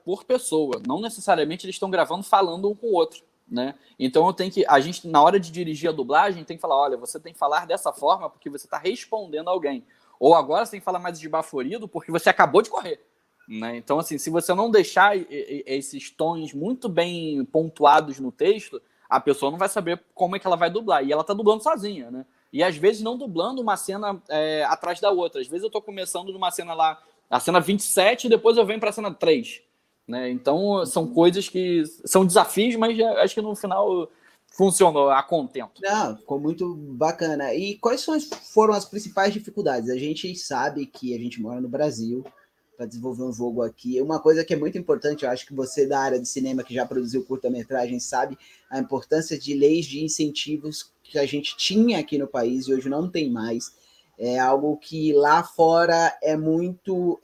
B: por pessoa, não necessariamente eles estão gravando falando um com o outro, né? Então a gente, na hora de dirigir a dublagem, tem que falar, olha, você tem que falar dessa forma porque você está respondendo a alguém. Ou agora você tem que falar mais esbaforido porque você acabou de correr. Né? Então, assim, se você não deixar esses tons muito bem pontuados no texto, a pessoa não vai saber como é que ela vai dublar. E ela tá dublando sozinha, né? E às vezes não dublando uma cena atrás da outra. Às vezes eu tô começando numa cena lá, a cena 27, e depois eu venho pra cena 3. Né? Então são coisas que são desafios, mas acho que no final funcionou a contento.
A: Não, ficou muito bacana. E quais foram as principais dificuldades? A gente sabe que a gente mora no Brasil para desenvolver um jogo aqui. Uma coisa que é muito importante, eu acho que você da área de cinema que já produziu curta-metragem sabe a importância de leis de incentivos que a gente tinha aqui no país e hoje não tem mais. É algo que lá fora é muito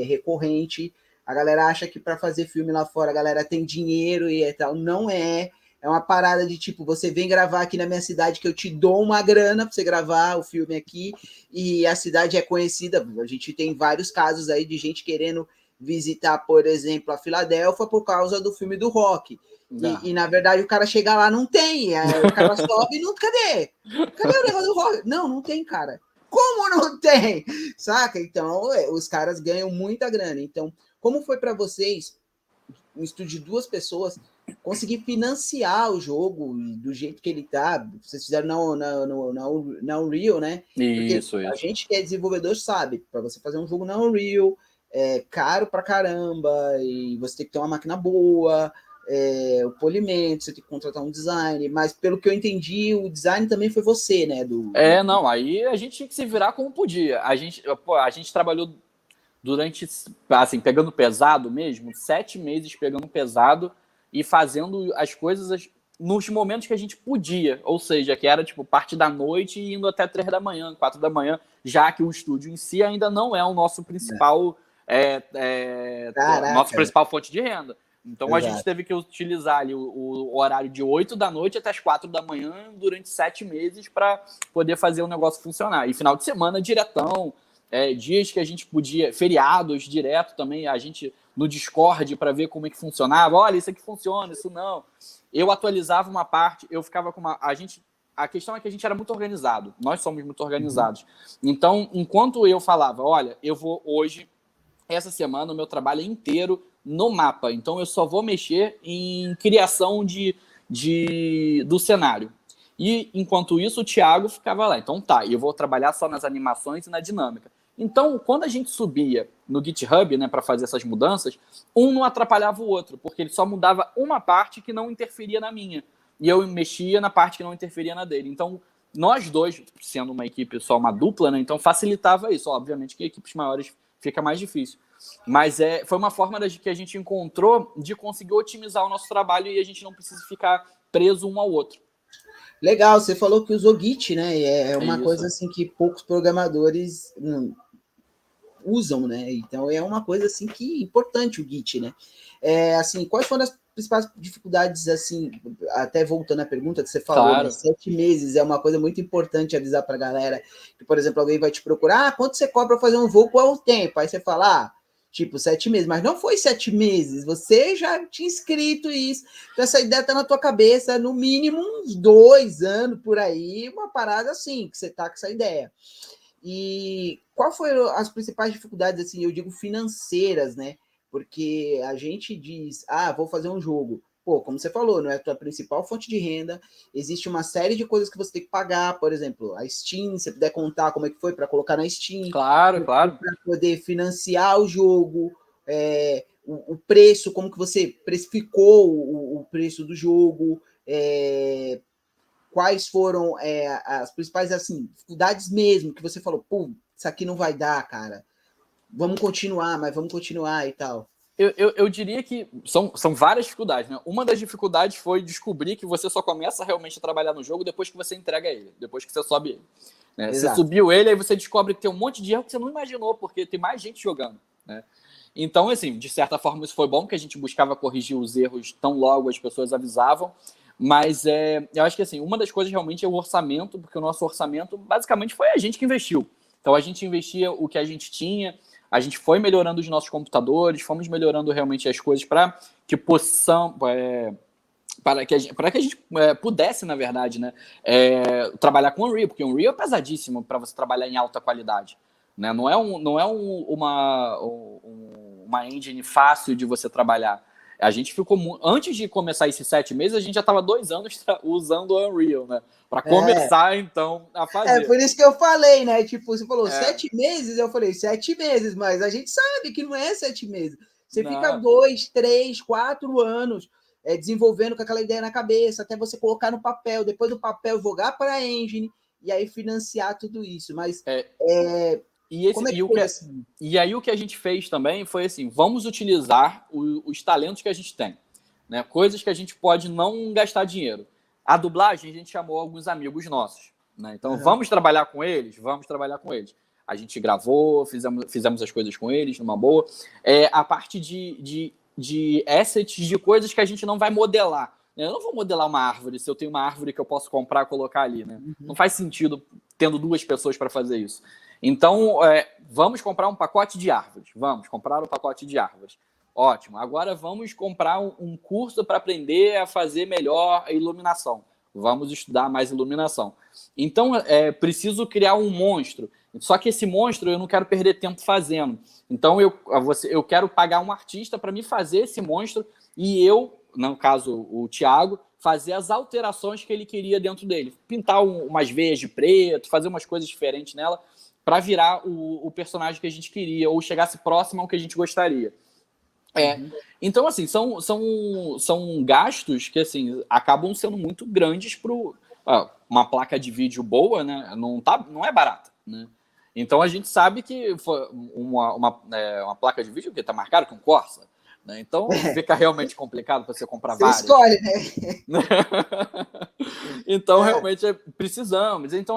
A: recorrente. A galera acha que para fazer filme lá fora a galera tem dinheiro e tal. Não é. É uma parada de tipo, você vem gravar aqui na minha cidade que eu te dou uma grana para você gravar o filme aqui e a cidade é conhecida. A gente tem vários casos aí de gente querendo visitar, por exemplo, a Filadélfia por causa do filme do Rock. E na verdade o cara chega lá, não tem. O cara sobe e não. Cadê? Cadê o negócio do Rock? Não tem, cara. Como não tem? Saca? Então, os caras ganham muita grana. Então, como foi para vocês, um estúdio de 2 pessoas, conseguir financiar o jogo do jeito que ele tá? Vocês fizeram na Unreal, né? Porque
B: Isso.
A: A gente que é desenvolvedor sabe, para você fazer um jogo na Unreal, é caro pra caramba, e você tem que ter uma máquina boa, o polimento, você tem que contratar um design, mas pelo que eu entendi, o design também foi você, né?
B: Não, aí a gente tinha que se virar como podia. A gente trabalhou durante, assim, pegando pesado mesmo, 7 meses pegando pesado e fazendo as coisas nos momentos que a gente podia, ou seja, que era tipo parte da noite e indo até 3 da manhã, 4 da manhã, já que o estúdio em si ainda não é o nosso principal, nossa principal fonte de renda. Então Exato. A gente teve que utilizar ali o horário de 8 da noite até as 4 da manhã durante 7 meses para poder fazer o negócio funcionar. E final de semana, diretão, dias que a gente podia, feriados direto também, a gente no Discord para ver como é que funcionava. Olha, isso aqui funciona, isso não. Eu atualizava uma parte, eu ficava com uma... A questão é que a gente era muito organizado. Nós somos muito organizados. Então, enquanto eu falava, olha, eu vou hoje, essa semana, o meu trabalho é inteiro no mapa. Então, eu só vou mexer em criação do cenário. E, enquanto isso, o Thiago ficava lá. Então, tá, eu vou trabalhar só nas animações e na dinâmica. Então, quando a gente subia no GitHub, né, para fazer essas mudanças, um não atrapalhava o outro, porque ele só mudava uma parte que não interferia na minha. E eu mexia na parte que não interferia na dele. Então, nós dois, sendo uma equipe só uma dupla, né, então facilitava isso. Obviamente que equipes maiores fica mais difícil. Mas foi uma forma que a gente encontrou de conseguir otimizar o nosso trabalho e a gente não precisa ficar preso um ao outro.
A: Legal, você falou que usou Git, né? É uma coisa assim que poucos programadores usam, né? Então é uma coisa assim que importante o Git, né? Assim, quais foram as principais dificuldades, assim, até voltando à pergunta que você falou,
B: claro.
A: Né? 7 meses é uma coisa muito importante avisar para a galera que, por exemplo, alguém vai te procurar, quanto você cobra para fazer um voo, qual é o tempo? Aí você fala, tipo, 7 meses, mas não foi 7 meses, você já tinha escrito isso, então essa ideia tá na tua cabeça, no mínimo uns 2 anos por aí, uma parada assim, que você tá com essa ideia. E qual foram as principais dificuldades, assim, eu digo financeiras, né? Porque a gente diz, vou fazer um jogo. Pô, como você falou, não é a tua principal fonte de renda, existe uma série de coisas que você tem que pagar, por exemplo, a Steam, se você puder contar como é que foi para colocar na Steam.
B: Claro.
A: Para poder financiar o jogo, o preço, como que você precificou o preço do jogo, quais foram as principais assim, dificuldades mesmo, que você falou, pô, isso aqui não vai dar, cara. Vamos continuar e tal.
B: Eu diria que são várias dificuldades, né? Uma das dificuldades foi descobrir que você só começa realmente a trabalhar no jogo depois que você entrega ele, depois que você sobe ele. Né? Você subiu ele, aí você descobre que tem um monte de erro que você não imaginou, porque tem mais gente jogando, né? Então, assim, de certa forma isso foi bom, porque a gente buscava corrigir os erros tão logo as pessoas avisavam, mas eu acho que assim, uma das coisas realmente é o orçamento, porque o nosso orçamento basicamente foi a gente que investiu. Então a gente investia o que a gente tinha, a gente foi melhorando os nossos computadores, fomos melhorando realmente as coisas para que possamos... para que a gente pudesse, na verdade, né, trabalhar com Unreal, porque o Unreal é pesadíssimo para você trabalhar em alta qualidade. Né? Não é uma engine fácil de você trabalhar. A gente ficou... Antes de começar esses 7 meses, a gente já estava 2 anos usando o Unreal, né? Para começar, então, a fazer.
A: Por isso que eu falei, né? Tipo, você falou 7 meses, eu falei 7 meses, mas a gente sabe que não é 7 meses. Você fica 2, 3, 4 anos desenvolvendo com aquela ideia na cabeça, até você colocar no papel, depois do papel jogar para a engine e aí financiar tudo isso. Mas
B: E aí o que a gente fez também foi assim, vamos utilizar os talentos que a gente tem, né? Coisas que a gente pode não gastar dinheiro. A dublagem, a gente chamou alguns amigos nossos, né? Então, vamos trabalhar com eles? Vamos trabalhar com eles. A gente gravou, fizemos as coisas com eles, numa boa. A parte de assets, de coisas que a gente não vai modelar. Né? Eu não vou modelar uma árvore se eu tenho uma árvore que eu posso comprar e colocar ali, né? Não faz sentido tendo 2 pessoas para fazer isso. Então, vamos comprar um pacote de árvores. Vamos comprar um pacote de árvores. Ótimo. Agora vamos comprar um curso para aprender a fazer melhor a iluminação. Vamos estudar mais iluminação. Então, preciso criar um monstro. Só que esse monstro eu não quero perder tempo fazendo. Então, eu quero pagar um artista para me fazer esse monstro e eu, no caso, o Thiago, fazer as alterações que ele queria dentro dele. Pintar umas veias de preto, fazer umas coisas diferentes nela para virar o personagem que a gente queria ou chegasse próximo ao que a gente gostaria. Então, assim, são gastos que, assim, acabam sendo muito grandes para uma placa de vídeo boa, né? Não é barata, né? Então, a gente sabe que uma placa de vídeo que está marcada com Corsa, né? Então, fica realmente complicado para você comprar várias.
A: Você escolhe, né?
B: Então, realmente, precisamos. Então,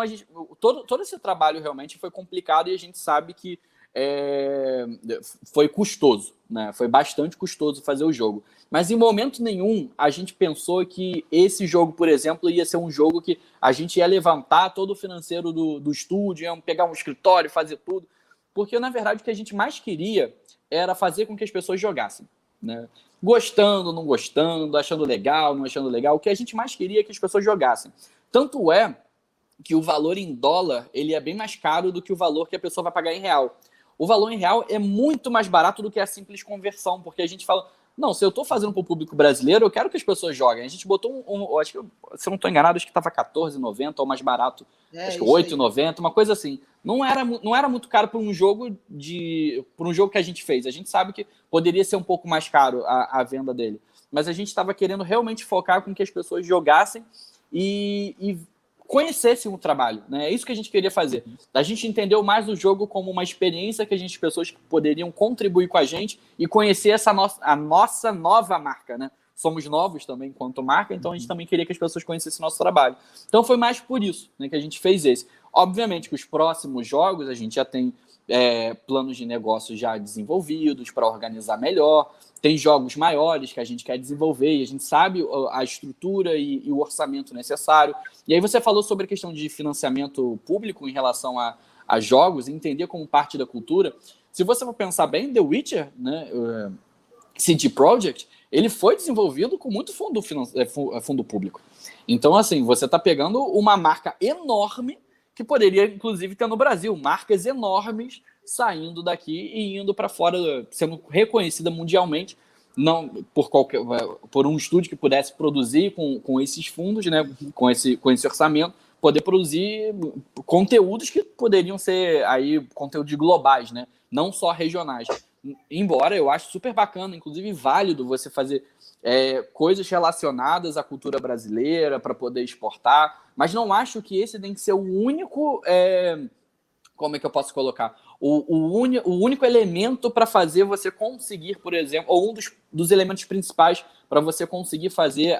B: todo esse trabalho realmente foi complicado e a gente sabe que foi custoso, né? Foi bastante custoso fazer o jogo. Mas em momento nenhum a gente pensou que esse jogo, por exemplo, ia ser um jogo que a gente ia levantar todo o financeiro do estúdio, ia pegar um escritório, fazer tudo. Porque, na verdade, o que a gente mais queria era fazer com que as pessoas jogassem, né? Gostando, não gostando, achando legal, não achando legal. O que a gente mais queria é que as pessoas jogassem. Tanto é que o valor em dólar ele é bem mais caro do que o valor que a pessoa vai pagar em real. O valor em real é muito mais barato do que a simples conversão, porque a gente fala, não, se eu estou fazendo para o público brasileiro, eu quero que as pessoas joguem. A gente botou acho que, se eu não estou enganado, acho que estava R$14,90 ou mais barato, acho que R$8,90, uma coisa assim. Não era muito caro para um jogo que a gente fez. A gente sabe que poderia ser um pouco mais caro a venda dele, mas a gente estava querendo realmente focar com que as pessoas jogassem e conhecessem o trabalho, né? É isso que a gente queria fazer. A gente entendeu mais o jogo como uma experiência que as pessoas poderiam contribuir com a gente e conhecer a nossa nova marca, né? Somos novos também enquanto marca, então a gente também queria que as pessoas conhecessem o nosso trabalho. Então foi mais por isso, né, que a gente fez esse. Obviamente que os próximos jogos a gente já tem planos de negócio já desenvolvidos para organizar melhor, tem jogos maiores que a gente quer desenvolver e a gente sabe a estrutura e o orçamento necessário. E aí você falou sobre a questão de financiamento público em relação a jogos, entender como parte da cultura. Se você for pensar bem, The Witcher, né, CD Projekt, ele foi desenvolvido com muito fundo público. Então, assim, você está pegando uma marca enorme que poderia, inclusive, ter no Brasil. Marcas enormes saindo daqui e indo para fora, sendo reconhecida mundialmente, não por um estúdio que pudesse produzir com esses fundos, né, com esse orçamento, poder produzir conteúdos que poderiam ser aí conteúdos globais, né, não só regionais. Embora eu acho super bacana, inclusive válido você fazer coisas relacionadas à cultura brasileira para poder exportar, mas não acho que esse tem que ser o único, como é que eu posso colocar? O único elemento para fazer você conseguir, por exemplo, ou um dos elementos principais para você conseguir fazer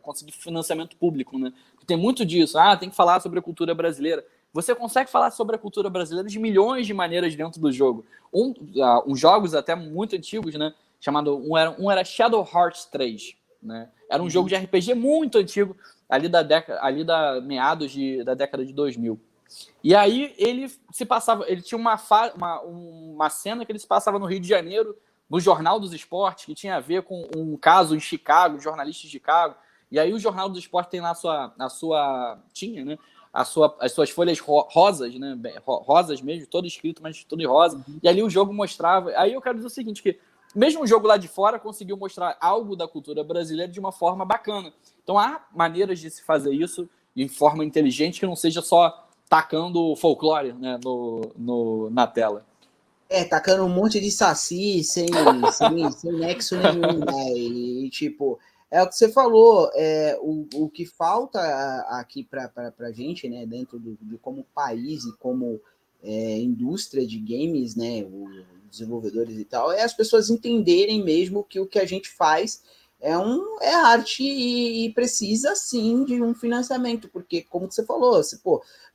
B: conseguir financiamento público, né? Porque tem muito disso, tem que falar sobre a cultura brasileira. Você consegue falar sobre a cultura brasileira de milhões de maneiras dentro do jogo. Uns jogos até muito antigos, né? Um era Shadow Hearts 3, né? Era um jogo de RPG muito antigo, ali da meados da década de 2000. E aí ele tinha uma cena que ele se passava no Rio de Janeiro, no Jornal dos Esportes, que tinha a ver com um caso em Chicago, jornalista de Chicago. E aí o Jornal dos Esportes tem lá tinha, né? As suas folhas rosas, né? Rosas mesmo, todo escrito, mas tudo em rosa. E ali o jogo mostrava. Aí eu quero dizer o seguinte, que mesmo o jogo lá de fora conseguiu mostrar algo da cultura brasileira de uma forma bacana. Então há maneiras de se fazer isso de forma inteligente que não seja só tacando folclore, né, na tela.
A: Tacando um monte de saci sem nexo nenhum, né? E tipo, é o que você falou, o que falta aqui para a gente, né, dentro de como país e como indústria de games, né, os desenvolvedores e tal, é as pessoas entenderem mesmo que o que a gente faz é arte e precisa sim de um financiamento, porque, como você falou,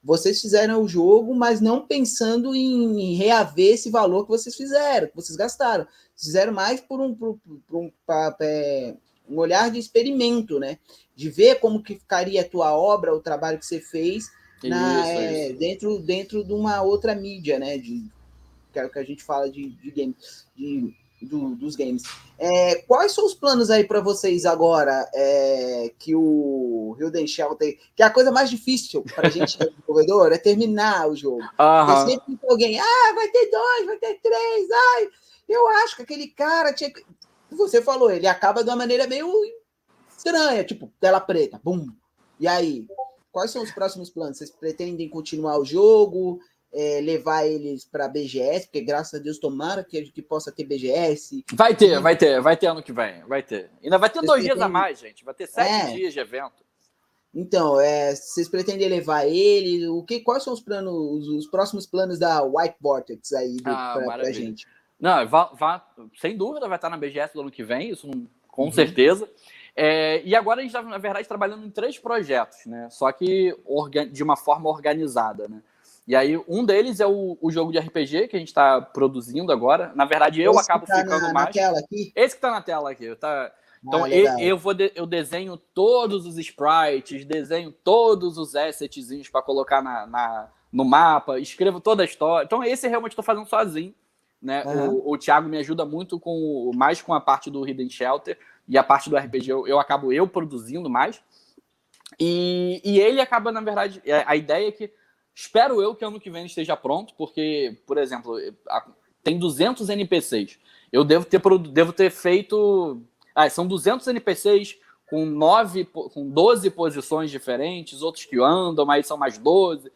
A: vocês fizeram o jogo, mas não pensando em reaver esse valor que vocês fizeram, que vocês gastaram. Fizeram mais por um olhar de experimento, né? De ver como que ficaria a tua obra, o trabalho que você fez
B: Isso.
A: dentro de uma outra mídia, né? Que é o que a gente fala de games, dos games. Quais são os planos aí para vocês agora que o Hilden Shelter, que é a coisa mais difícil para a gente, desenvolvedor, é terminar o jogo. Porque sempre tem alguém, vai ter 2, vai ter 3, eu acho que aquele cara tinha que... Você falou, ele acaba de uma maneira meio estranha, tipo, tela preta, bum. E aí, quais são os próximos planos? Vocês pretendem continuar o jogo, levar eles para BGS? Porque, graças a Deus, tomara que possa ter BGS.
B: Vai ter ano que vem, vai ter. Ainda vai ter
A: Vocês
B: 2 dias a
A: pretendem...
B: mais, gente. Vai ter 7 dias de evento.
A: Então, vocês pretendem levar ele? Quais são os próximos planos da White Vortex aí para gente?
B: Não, sem dúvida vai estar na BGS do ano que vem, isso com certeza. E agora a gente está, na verdade, trabalhando em 3 projetos, né? Só que de uma forma organizada, né? E aí, um deles é o jogo de RPG que a gente está produzindo agora. Na verdade, eu acabo ficando mais.
A: Na tela aqui?
B: Esse que está na tela aqui. Então, eu desenho todos os sprites, desenho todos os assetzinhos para colocar no mapa, escrevo toda a história. Então, esse realmente estou fazendo sozinho. Né? O Thiago me ajuda muito mais com a parte do Hidden Shelter, e a parte do RPG eu acabo produzindo mais. E ele acaba, na verdade, a ideia é que espero eu que ano que vem esteja pronto, porque, por exemplo, tem 200 NPCs. Eu devo ter feito... são 200 NPCs com 12 posições diferentes, outros que andam, mas são mais 12.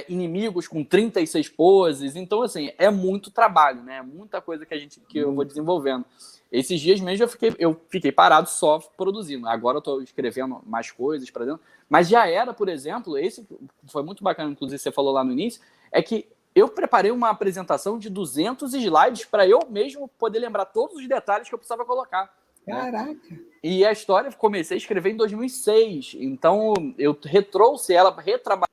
B: Inimigos com 36 poses. Então, assim, é muito trabalho, né? Muita coisa que eu vou desenvolvendo. Esses dias mesmo eu fiquei parado só produzindo. Agora eu estou escrevendo mais coisas para dentro. Mas já era, por exemplo, esse foi muito bacana, inclusive você falou lá no início, é que eu preparei uma apresentação de 200 slides para eu mesmo poder lembrar todos os detalhes que eu precisava colocar.
A: Caraca!
B: Né? E a história comecei a escrever em 2006. Então eu retrouxe ela, retrabalhei.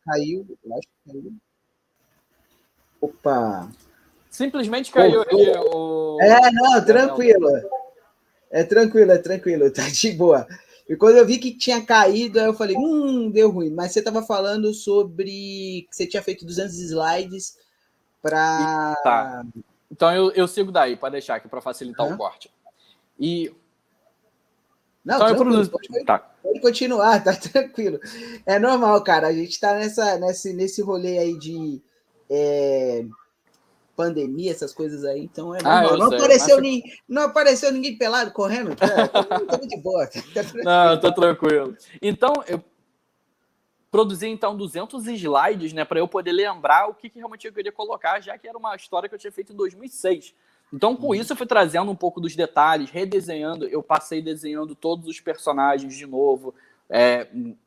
A: Caiu, eu acho que caiu. Opa!
B: Simplesmente caiu aqui o...
A: Não, tranquilo. É tranquilo, tá de boa. E quando eu vi que tinha caído, aí eu falei, deu ruim. Mas você estava falando sobre que você tinha feito 200 slides para...
B: Tá. Então eu sigo daí, para deixar aqui, para facilitar o corte.
A: Não,
B: então
A: tranquilo, pode continuar, tá tranquilo. É normal, cara, a gente está nesse rolê aí de pandemia, essas coisas aí, então é normal. Não apareceu ninguém pelado correndo, tá de boa.
B: Não, tô tranquilo. Então, eu produzi 200 slides, né, para eu poder lembrar o que realmente eu queria colocar, já que era uma história que eu tinha feito em 2006. Então, com isso, eu fui trazendo um pouco dos detalhes, redesenhando. Eu passei desenhando todos os personagens de novo,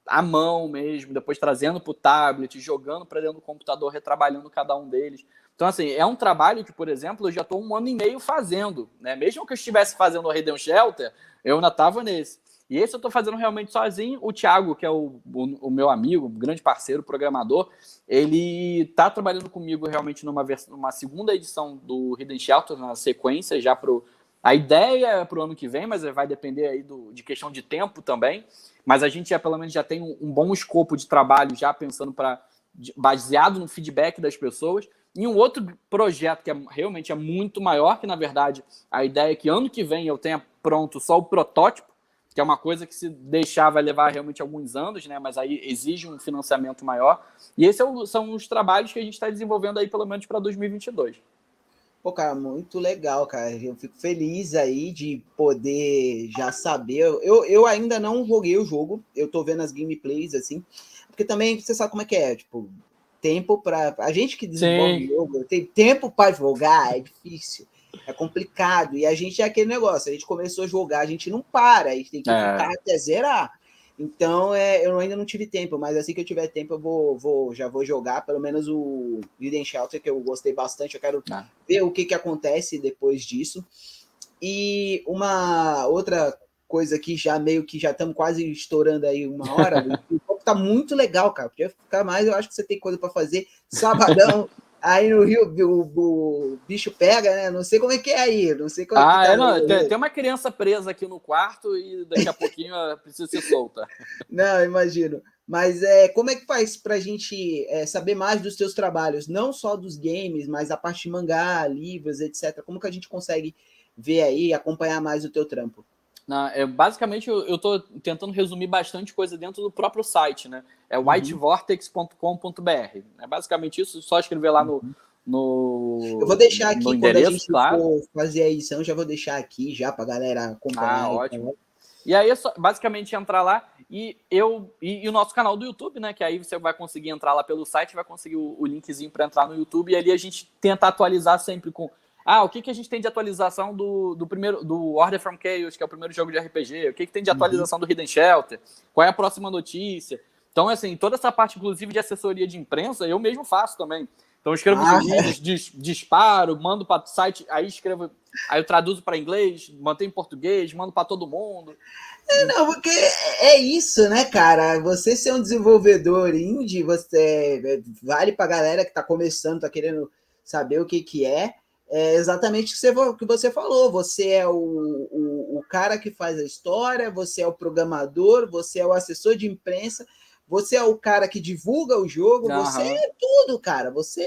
B: à mão mesmo, depois trazendo para o tablet, jogando para dentro do computador, retrabalhando cada um deles. Então, assim, é um trabalho que, por exemplo, eu já estou 1 ano e meio fazendo. Né? Mesmo que eu estivesse fazendo o Hidden Shelter, eu ainda estava nesse. E esse eu estou fazendo realmente sozinho. O Thiago, que é o meu amigo, grande parceiro, programador, ele está trabalhando comigo realmente numa segunda edição do Hidden Shelter, na sequência, já para a ideia é para o ano que vem, mas vai depender aí de questão de tempo também. Mas a gente pelo menos já tem um bom escopo de trabalho, já pensando baseado no feedback das pessoas. E um outro projeto que realmente é muito maior, que na verdade a ideia é que ano que vem eu tenha pronto só o protótipo, que é uma coisa que se deixar vai levar realmente alguns anos, né? Mas aí exige um financiamento maior. E esses são os trabalhos que a gente está desenvolvendo aí pelo menos para 2022.
A: Pô, cara, muito legal, cara. Eu fico feliz aí de poder já saber. Eu ainda não joguei o jogo, eu tô vendo as gameplays, assim, porque também você sabe como é que é, tipo, tempo para a gente que desenvolve jogo, tem tempo para jogar, é difícil, é complicado. E a gente é aquele negócio, a gente começou a jogar, a gente não para, a gente tem que ficar até zerar. Então, eu ainda não tive tempo, mas assim que eu tiver tempo, eu já vou jogar, pelo menos o Hidden Shelter, que eu gostei bastante, eu quero ver o que acontece depois disso. E uma outra coisa que já meio que já estamos quase estourando aí 1 hora, o papo tá muito legal, cara. Podia ficar mais, eu acho que você tem coisa para fazer. Sabadão, aí no Rio, o bicho pega, né? Não sei como é que é aí, não sei como é que tá.
B: Não, tem uma criança presa aqui no quarto e daqui a pouquinho ela precisa ser solta.
A: Não, imagino. Mas como é que faz para a gente saber mais dos teus trabalhos? Não só dos games, mas a parte de mangá, livros, etc. Como que a gente consegue ver aí, acompanhar mais o teu trampo?
B: Basicamente, eu estou tentando resumir bastante coisa dentro do próprio site, né? É whitevortex.com.br. É basicamente isso, só escrever lá
A: Eu vou deixar
B: no
A: aqui, quando a
B: endereço,
A: gente
B: claro.
A: for fazer a edição, já vou deixar aqui já para a galera acompanhar.
B: Ótimo. E aí é só, basicamente, entrar lá e o nosso canal do YouTube, né? Que aí você vai conseguir entrar lá pelo site, vai conseguir o linkzinho para entrar no YouTube e ali a gente tenta atualizar sempre com o que a gente tem de atualização do Order from Chaos, que é o primeiro jogo de RPG, o que tem de atualização do Hidden Shelter, qual é a próxima notícia. Então, assim, toda essa parte, inclusive, de assessoria de imprensa, eu mesmo faço também. Então, eu escrevo os vídeos, disparo, mando para o site, aí eu traduzo para inglês, mantenho em português, mando para todo mundo.
A: Não, porque é isso, né, cara? Você ser um desenvolvedor indie, você vale pra galera que tá começando, tá querendo saber o que é. É exatamente o que você falou. Você é o cara que faz a história, você é o programador, você é o assessor de imprensa, você é o cara que divulga o jogo, você é tudo, cara. Você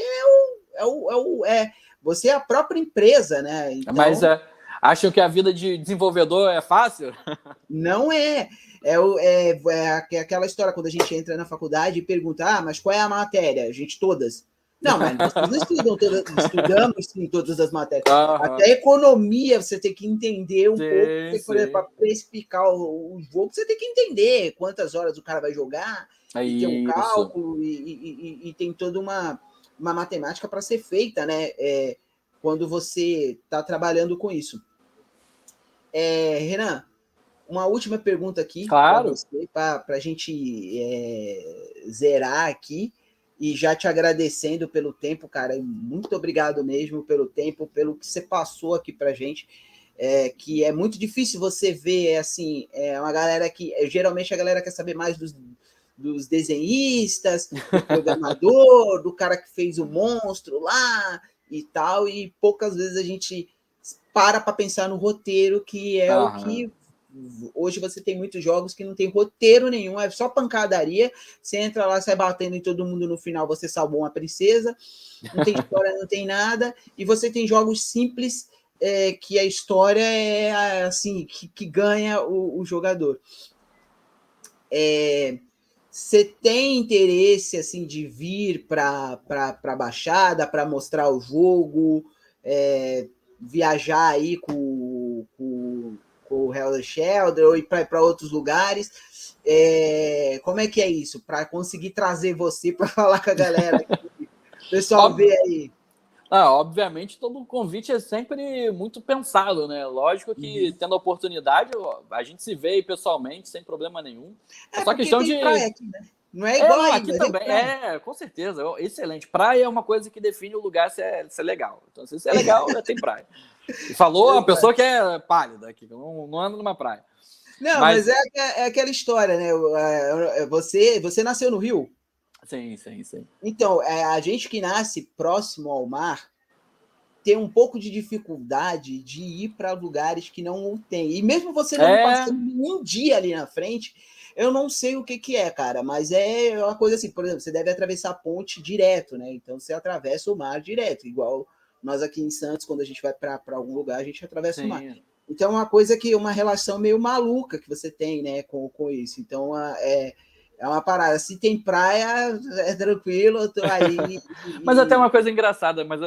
A: você é a própria empresa, né? Então,
B: mas acham que a vida de desenvolvedor é fácil?
A: Não é. Aquela história quando a gente entra na faculdade e pergunta, mas qual é a matéria? A gente, todas. Não, mas vocês não estudam todas, estudamos sim todas as matérias. Até economia você tem que entender um pouco, por exemplo, para precificar o jogo, você tem que entender quantas horas o cara vai jogar, e tem um cálculo, e tem toda uma matemática para ser feita, né? Quando você está trabalhando com isso. Renan, uma última pergunta aqui para você, para a gente zerar aqui, e já te agradecendo pelo tempo, cara. Muito obrigado mesmo pelo tempo, pelo que você passou aqui para a gente. Que é muito difícil você ver, assim, uma galera que... geralmente a galera quer saber mais dos desenhistas, do programador, do cara que fez o monstro lá e tal, e poucas vezes a gente para pensar no roteiro, que é o que... Hoje você tem muitos jogos que não tem roteiro nenhum, é só pancadaria. Você entra lá, sai batendo em todo mundo, no final você salvou uma princesa, não tem história, não tem nada. E você tem jogos simples, que a história é assim, que ganha o jogador. Você tem interesse assim de vir para a Baixada para mostrar o jogo, viajar aí com o Helder Shelter ou ir para outros lugares? Como é que é isso? Para conseguir trazer você para falar com a galera aqui. O pessoal vê aí.
B: Obviamente, todo convite é sempre muito pensado, né? Lógico que, tendo a oportunidade, a gente se vê aí pessoalmente, sem problema nenhum. É só questão de...
A: praia aqui, né? Não é igual aí,
B: aqui também. Com certeza. Excelente. Praia é uma coisa que define o lugar se é legal. Então, se é legal, tem praia. E falou a pessoa que é pálida aqui, que não anda numa praia.
A: Não, mas é aquela história, né? Você nasceu no Rio?
B: Sim.
A: Então, a gente que nasce próximo ao mar tem um pouco de dificuldade de ir para lugares que não tem. E mesmo você não passando um dia ali na frente, eu não sei o que é, cara, mas é uma coisa assim, por exemplo, você deve atravessar a ponte direto, né? Então você atravessa o mar direto, igual nós aqui em Santos, quando a gente vai para algum lugar, a gente atravessa o mar. Então é uma coisa que, uma relação meio maluca que você tem, né, com isso. Então é uma parada. Se tem praia, é tranquilo, eu tô aí.
B: Mas até uma coisa engraçada, mas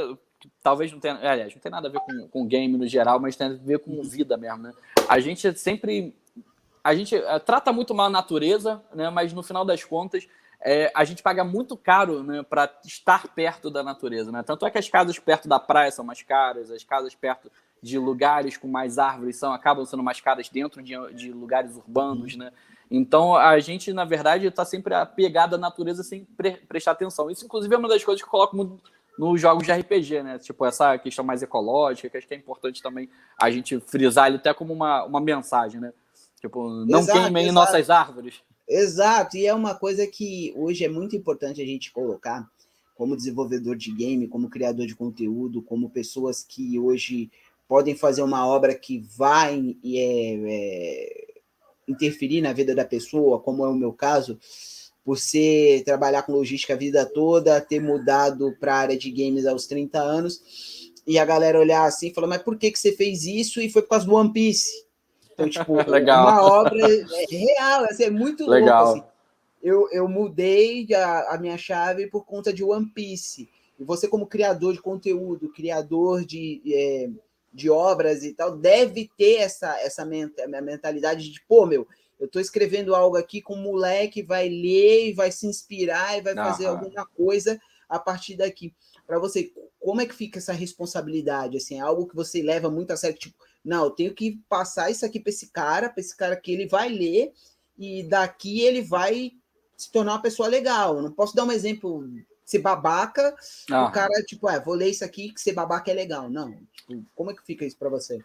B: talvez não tenha... Aliás, não tem nada a ver com game no geral, mas tem a ver com vida mesmo, né? A gente trata muito mal a natureza, né? Mas no final das contas, a gente paga muito caro, né, para estar perto da natureza, né? Tanto é que as casas perto da praia são mais caras, as casas perto de lugares com mais árvores acabam sendo mais caras dentro de lugares urbanos, né? Então, a gente, na verdade, está sempre apegado à natureza sem prestar atenção. Isso, inclusive, é uma das coisas que eu coloco muito nos jogos de RPG, né? Tipo, essa questão mais ecológica, que acho que é importante também a gente frisar ele até como uma mensagem, né? Tipo, não
A: Exato,
B: queimem nossas árvores.
A: exato. E é uma coisa que hoje é muito importante a gente colocar como desenvolvedor de game, como criador de conteúdo, como pessoas que hoje podem fazer uma obra que vai interferir na vida da pessoa, como é o meu caso, por ser trabalhar com logística a vida toda, ter mudado para a área de games aos 30 anos, e a galera olhar assim e falar, mas por que você fez isso? E foi por causa do One Piece. Então, tipo,
B: Legal.
A: uma obra real, assim, é muito louco, assim.
B: Legal.
A: Eu mudei a minha chave por conta de One Piece. E você, como criador de conteúdo, criador de obras e tal, deve ter essa mentalidade de, pô, meu, eu estou escrevendo algo aqui com um moleque, vai ler e vai se inspirar e vai fazer
B: Aham.
A: alguma coisa a partir daqui. Para você, como é que fica essa responsabilidade? Assim, é algo que você leva muito a sério, tipo, não, eu tenho que passar isso aqui para esse cara que ele vai ler e daqui ele vai se tornar uma pessoa legal. Eu não posso dar um exemplo, ser babaca, o cara, tipo, vou ler isso aqui, que ser babaca é legal. Não, tipo, como é que fica isso para você?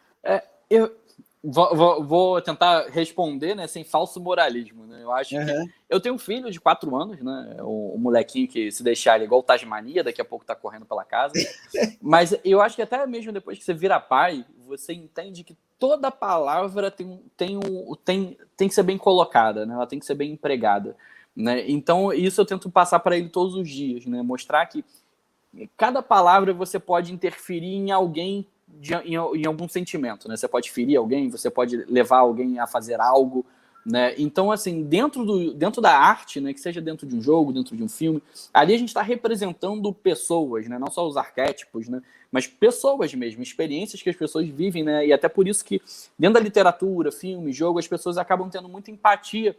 B: Eu vou tentar responder, né, sem falso moralismo, né? Eu acho que eu tenho um filho de 4 anos, né? O molequinho que se deixar ele igual o Tasmania, daqui a pouco tá correndo pela casa. Mas eu acho que até mesmo depois que você vira pai, você entende que toda palavra tem que ser bem colocada, né? Ela tem que ser bem empregada, né? Então, isso eu tento passar para ele todos os dias, né? Mostrar que cada palavra você pode interferir em alguém, em algum sentimento, né? Você pode ferir alguém, você pode levar alguém a fazer algo, né? Então, assim, dentro da arte, né? Que seja dentro de um jogo, dentro de um filme, ali a gente está representando pessoas, né? Não só os arquétipos, né? Mas pessoas mesmo, experiências que as pessoas vivem, né? E até por isso que dentro da literatura, filme, jogo, as pessoas acabam tendo muita empatia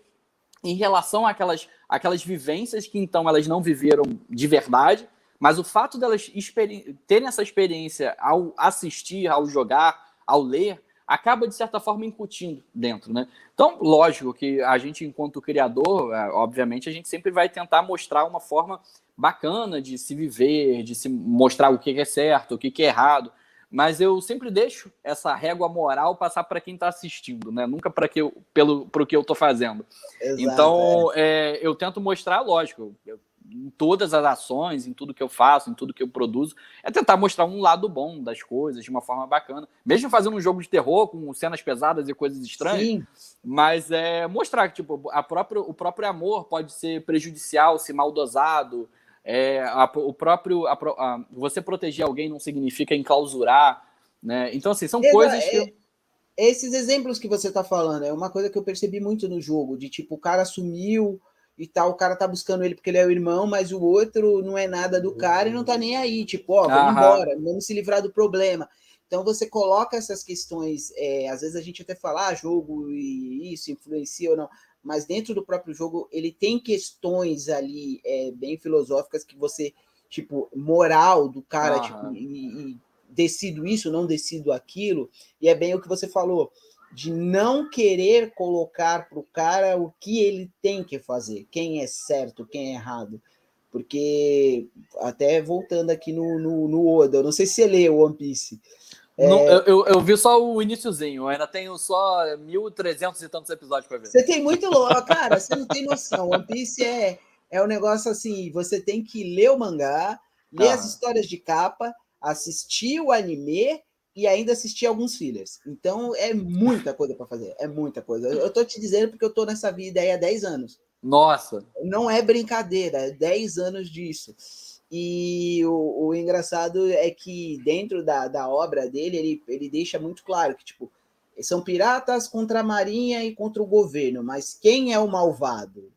B: em relação àquelas vivências que então elas não viveram de verdade, mas o fato delas terem essa experiência ao assistir, ao jogar, ao ler, acaba de certa forma incutindo dentro, né? Então, lógico que a gente, enquanto criador, obviamente, a gente sempre vai tentar mostrar uma forma bacana de se viver, de se mostrar o que é certo, o que é errado, mas eu sempre deixo essa régua moral passar para quem está assistindo, né? Nunca para o que eu estou fazendo.
A: Exato,
B: Então, eu tento mostrar, lógico, em todas as ações, em tudo que eu faço, em tudo que eu produzo, é tentar mostrar um lado bom das coisas de uma forma bacana. Mesmo fazendo um jogo de terror com cenas pesadas e coisas estranhas,
A: sim.
B: mas mostrar que tipo, o próprio amor pode ser prejudicial se mal dosado. Você proteger alguém não significa enclausurar, né? Então, assim, são coisas que...
A: Esses exemplos que você está falando é uma coisa que eu percebi muito no jogo, de tipo, o cara sumiu e tal, o cara tá buscando ele porque ele é o irmão, mas o outro não é nada do cara e não tá nem aí, tipo, ó, vamos embora, vamos se livrar do problema. Então você coloca essas questões, às vezes a gente até fala, jogo e isso influencia ou não, mas dentro do próprio jogo ele tem questões ali bem filosóficas que você, tipo, moral do cara, tipo, e decido isso, não decido aquilo, e é bem o que você falou, de não querer colocar para o cara o que ele tem que fazer, quem é certo, quem é errado. Porque, até voltando aqui no Oda, eu não sei se você leu One Piece.
B: Não, eu vi só o iniciozinho, eu ainda tenho só 1.300 e tantos episódios para ver.
A: Você tem muito louco, cara, você não tem noção. One Piece é um negócio assim, você tem que ler o mangá, ler as histórias de capa, assistir o anime e ainda assistir alguns fillers. Então é muita coisa para fazer, é muita coisa. Eu tô te dizendo porque eu tô nessa vida aí há 10 anos.
B: Nossa!
A: Não é brincadeira, é 10 anos disso. E o engraçado é que dentro da obra dele, ele deixa muito claro que, tipo, são piratas contra a marinha e contra o governo, mas quem é o malvado?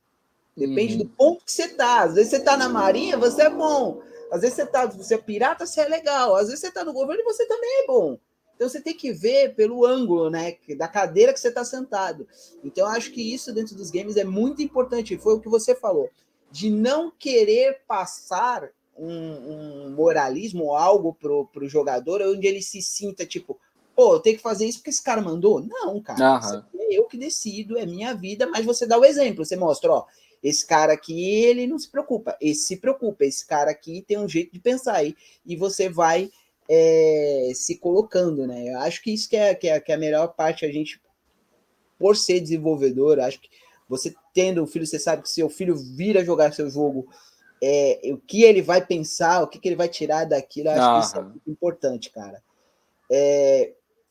A: Depende do ponto que você tá. Às vezes você tá na marinha, você é bom. Às vezes você é pirata, você é legal. Às vezes você tá no governo e você também é bom. Então você tem que ver pelo ângulo, né, da cadeira que você está sentado. Então eu acho que isso dentro dos games é muito importante. Foi o que você falou, de não querer passar um moralismo ou algo pro jogador onde ele se sinta tipo, pô, eu tenho que fazer isso porque esse cara mandou. Não, cara, isso aqui é eu que decido, é minha vida, mas você dá o exemplo, você mostra, ó, esse cara aqui, ele não se preocupa. Esse se preocupa. Esse cara aqui tem um jeito de pensar aí. E você vai se colocando, né? Eu acho que isso que é a melhor parte, a gente, por ser desenvolvedor, acho que você tendo um filho, você sabe que seu filho vir a jogar seu jogo, o que ele vai pensar, o que ele vai tirar daquilo, eu acho que isso é muito importante, cara.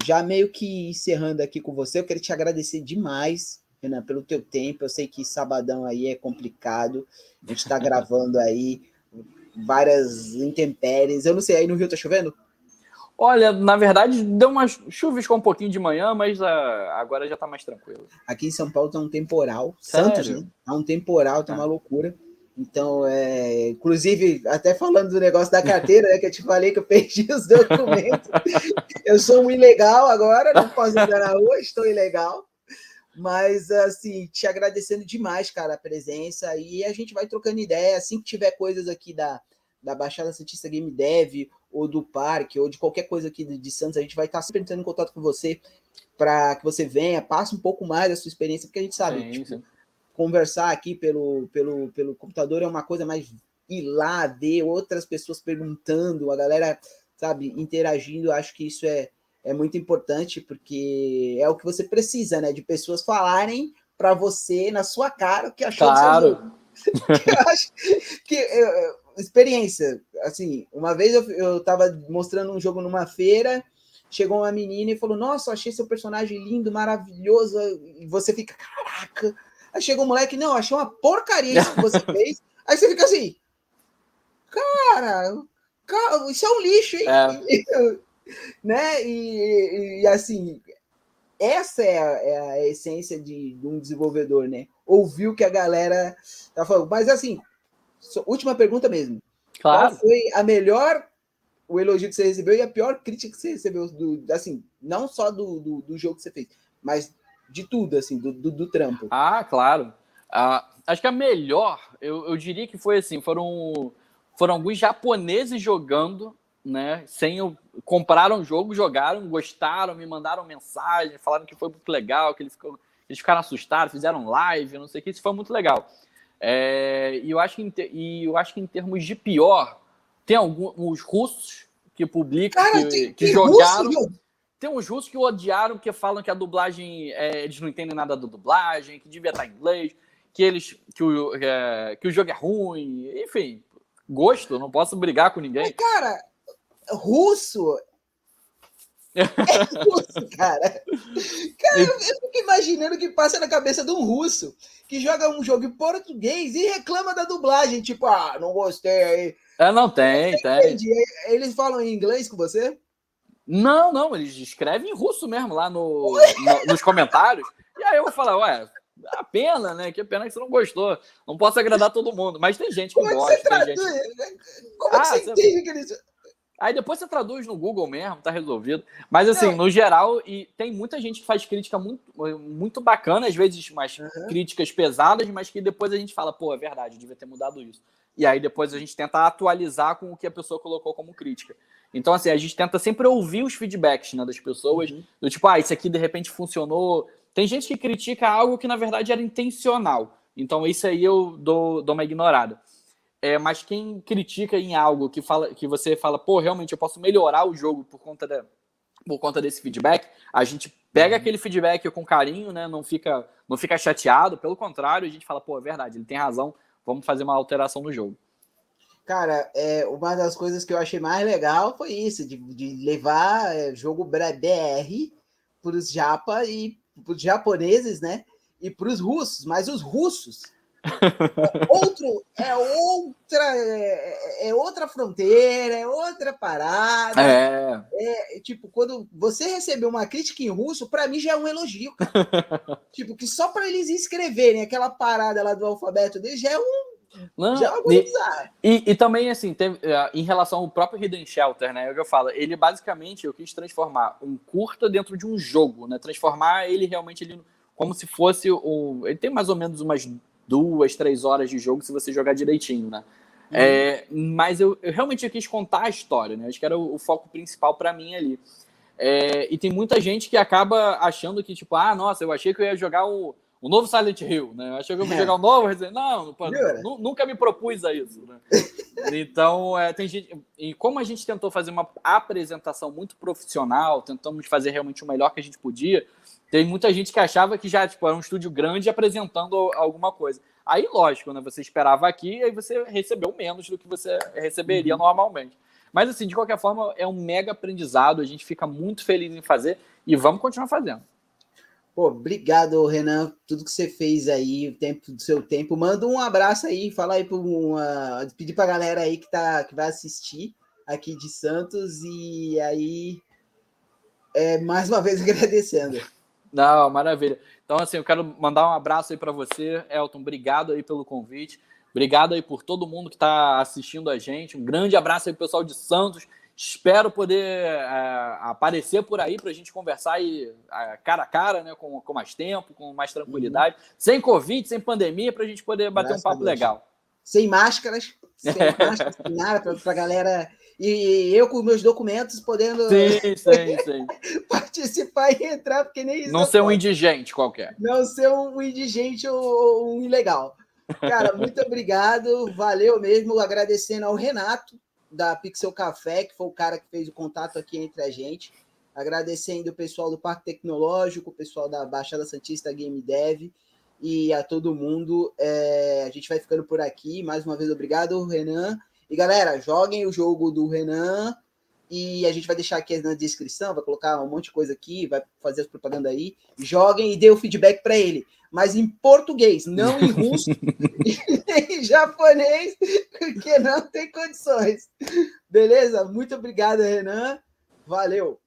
A: Já meio que encerrando aqui com você, eu quero te agradecer demais, Renan, pelo teu tempo. Eu sei que sabadão aí é complicado, a gente está gravando aí várias intempéries. Eu não sei, aí no Rio tá chovendo?
B: Olha, na verdade, deu umas chuviscou um pouquinho de manhã, mas agora já tá mais tranquilo.
A: Aqui em São Paulo tá um temporal.
B: Sério?
A: Santos, né? Tá um temporal, tá uma loucura. Então, inclusive, até falando do negócio da carteira, né, que eu te falei que eu perdi os documentos. Eu sou um ilegal agora, não posso andar na rua, estou ilegal. Mas, assim, te agradecendo demais, cara, a presença. E a gente vai trocando ideia. Assim que tiver coisas aqui da Baixada Santista Game Dev, ou do Parque, ou de qualquer coisa aqui de Santos, a gente vai estar sempre entrando em contato com você para que você venha, passe um pouco mais da sua experiência, porque a gente sabe, sim. Conversar aqui pelo computador é uma coisa mais ir lá, ver outras pessoas perguntando, a galera, sabe, interagindo. Acho que isso é muito importante, porque é o que você precisa, né? De pessoas falarem para você, na sua cara, o que achou do seu jogo. Eu acho que experiência, assim, uma vez eu tava mostrando um jogo numa feira, chegou uma menina e falou, nossa, achei seu personagem lindo, maravilhoso, e você fica, caraca. Aí chega um moleque, não, achei uma porcaria isso que você fez. Aí você fica assim, cara, isso é um lixo, hein? Né? E assim, essa é a essência de um desenvolvedor, né? Ouvir o que a galera tá falando. Mas assim, última pergunta mesmo. Claro. Qual foi o elogio que você recebeu e a pior crítica que você recebeu, assim, não só do jogo que você fez, mas de tudo, assim, do trampo?
B: Ah, claro. Acho que a melhor, eu diria que foi assim, foram alguns japoneses jogando, né? Compraram o jogo, jogaram, gostaram, me mandaram mensagem, falaram que foi muito legal, que eles ficaram assustados, fizeram live, não sei o que, isso foi muito legal. E eu acho que em termos de pior, tem alguns russos que publicam,
A: cara,
B: que jogaram. Tem uns russos que odiaram, porque falam que a dublagem, eles não entendem nada da dublagem, que devia estar em inglês, que o jogo é ruim, enfim, gosto, não posso brigar com ninguém.
A: Mas, cara, russo russo, cara. Cara, eu fico imaginando o que passa na cabeça de um russo que joga um jogo em português e reclama da dublagem, tipo, não gostei.
B: Não, tem.
A: Eles falam em inglês com você?
B: Não, eles escrevem em russo mesmo lá nos comentários. E aí eu vou falar, a pena, né? Que pena que você não gostou. Não posso agradar todo mundo, mas tem gente que gosta.
A: Como é que você traduz? Como é que você entende que eles...
B: Aí depois você traduz no Google mesmo, tá resolvido. Mas assim, no geral, e tem muita gente que faz crítica muito, muito bacana, às vezes umas críticas pesadas, mas que depois a gente fala, pô, é verdade, devia ter mudado isso. E aí depois a gente tenta atualizar com o que a pessoa colocou como crítica. Então, assim, a gente tenta sempre ouvir os feedbacks, né, das pessoas, do tipo, isso aqui de repente funcionou. Tem gente que critica algo que na verdade era intencional. Então isso aí eu dou uma ignorada. Mas quem critica em algo que você fala, pô, realmente eu posso melhorar o jogo por conta desse feedback, a gente pega aquele feedback com carinho, né? Não fica chateado, pelo contrário, a gente fala, pô, é verdade, ele tem razão, vamos fazer uma alteração no jogo.
A: Cara, uma das coisas que eu achei mais legal foi isso, de levar jogo BR para os japa e para os japoneses, né? E para os russos, mas os russos é outra fronteira, é outra parada. Tipo, quando você recebeu uma crítica em russo, para mim já é um elogio, cara. Tipo, que só para eles escreverem aquela parada lá do alfabeto deles já é
B: e também, assim, em relação ao próprio Hidden Shelter, né? Eu falo, ele basicamente, eu quis transformar um curta dentro de um jogo, né? Transformar ele realmente como se fosse ele tem mais ou menos umas 2-3 horas de jogo se você jogar direitinho, né? Mas eu realmente quis contar a história, né? Acho que era o foco principal para mim ali. E tem muita gente que acaba achando que, tipo, nossa, eu achei que eu ia jogar um o novo Silent Hill, né? Eu achei que eu vou jogar o novo Resident Evil. Não, pô, nunca me propus a isso, né? Então, tem gente... E como a gente tentou fazer uma apresentação muito profissional, tentamos fazer realmente o melhor que a gente podia, tem muita gente que achava que já, tipo, era um estúdio grande apresentando alguma coisa. Aí, lógico, né? Você esperava aqui e aí você recebeu menos do que você receberia normalmente. Mas, assim, de qualquer forma, é um mega aprendizado. A gente fica muito feliz em fazer e vamos continuar fazendo.
A: Pô, obrigado, Renan, tudo que você fez aí, o tempo do seu tempo. Manda um abraço aí, fala aí pedir pra galera aí que vai assistir aqui de Santos e aí mais uma vez agradecendo.
B: Não, maravilha. Então, assim, eu quero mandar um abraço aí para você, Elton. Obrigado aí pelo convite. Obrigado aí por todo mundo que está assistindo a gente. Um grande abraço aí pro pessoal de Santos. Espero poder aparecer por aí para a gente conversar aí cara a cara, né, com mais tempo, com mais tranquilidade, sem Covid, sem pandemia, para a gente poder bater
A: Graças
B: um papo legal.
A: Sem máscaras, sem nada, para a galera. E eu com meus documentos podendo
B: sim.
A: participar e entrar, porque nem isso.
B: Não ser um indigente qualquer.
A: Não ser um indigente ou um ilegal. Cara, muito obrigado, valeu mesmo. Agradecendo ao Renato, da Pixel Café, que foi o cara que fez o contato aqui entre a gente. Agradecendo o pessoal do Parque Tecnológico, o pessoal da Baixada Santista Game Dev e a todo mundo. A gente vai ficando por aqui. Mais uma vez, obrigado, Renan. E galera, joguem o jogo do Renan e a gente vai deixar aqui na descrição, vai colocar um monte de coisa aqui, vai fazer as propagandas aí. Joguem e dê o feedback para ele. Mas em português, não em russo e em japonês, porque não tem condições. Beleza? Muito obrigado, Renan. Valeu!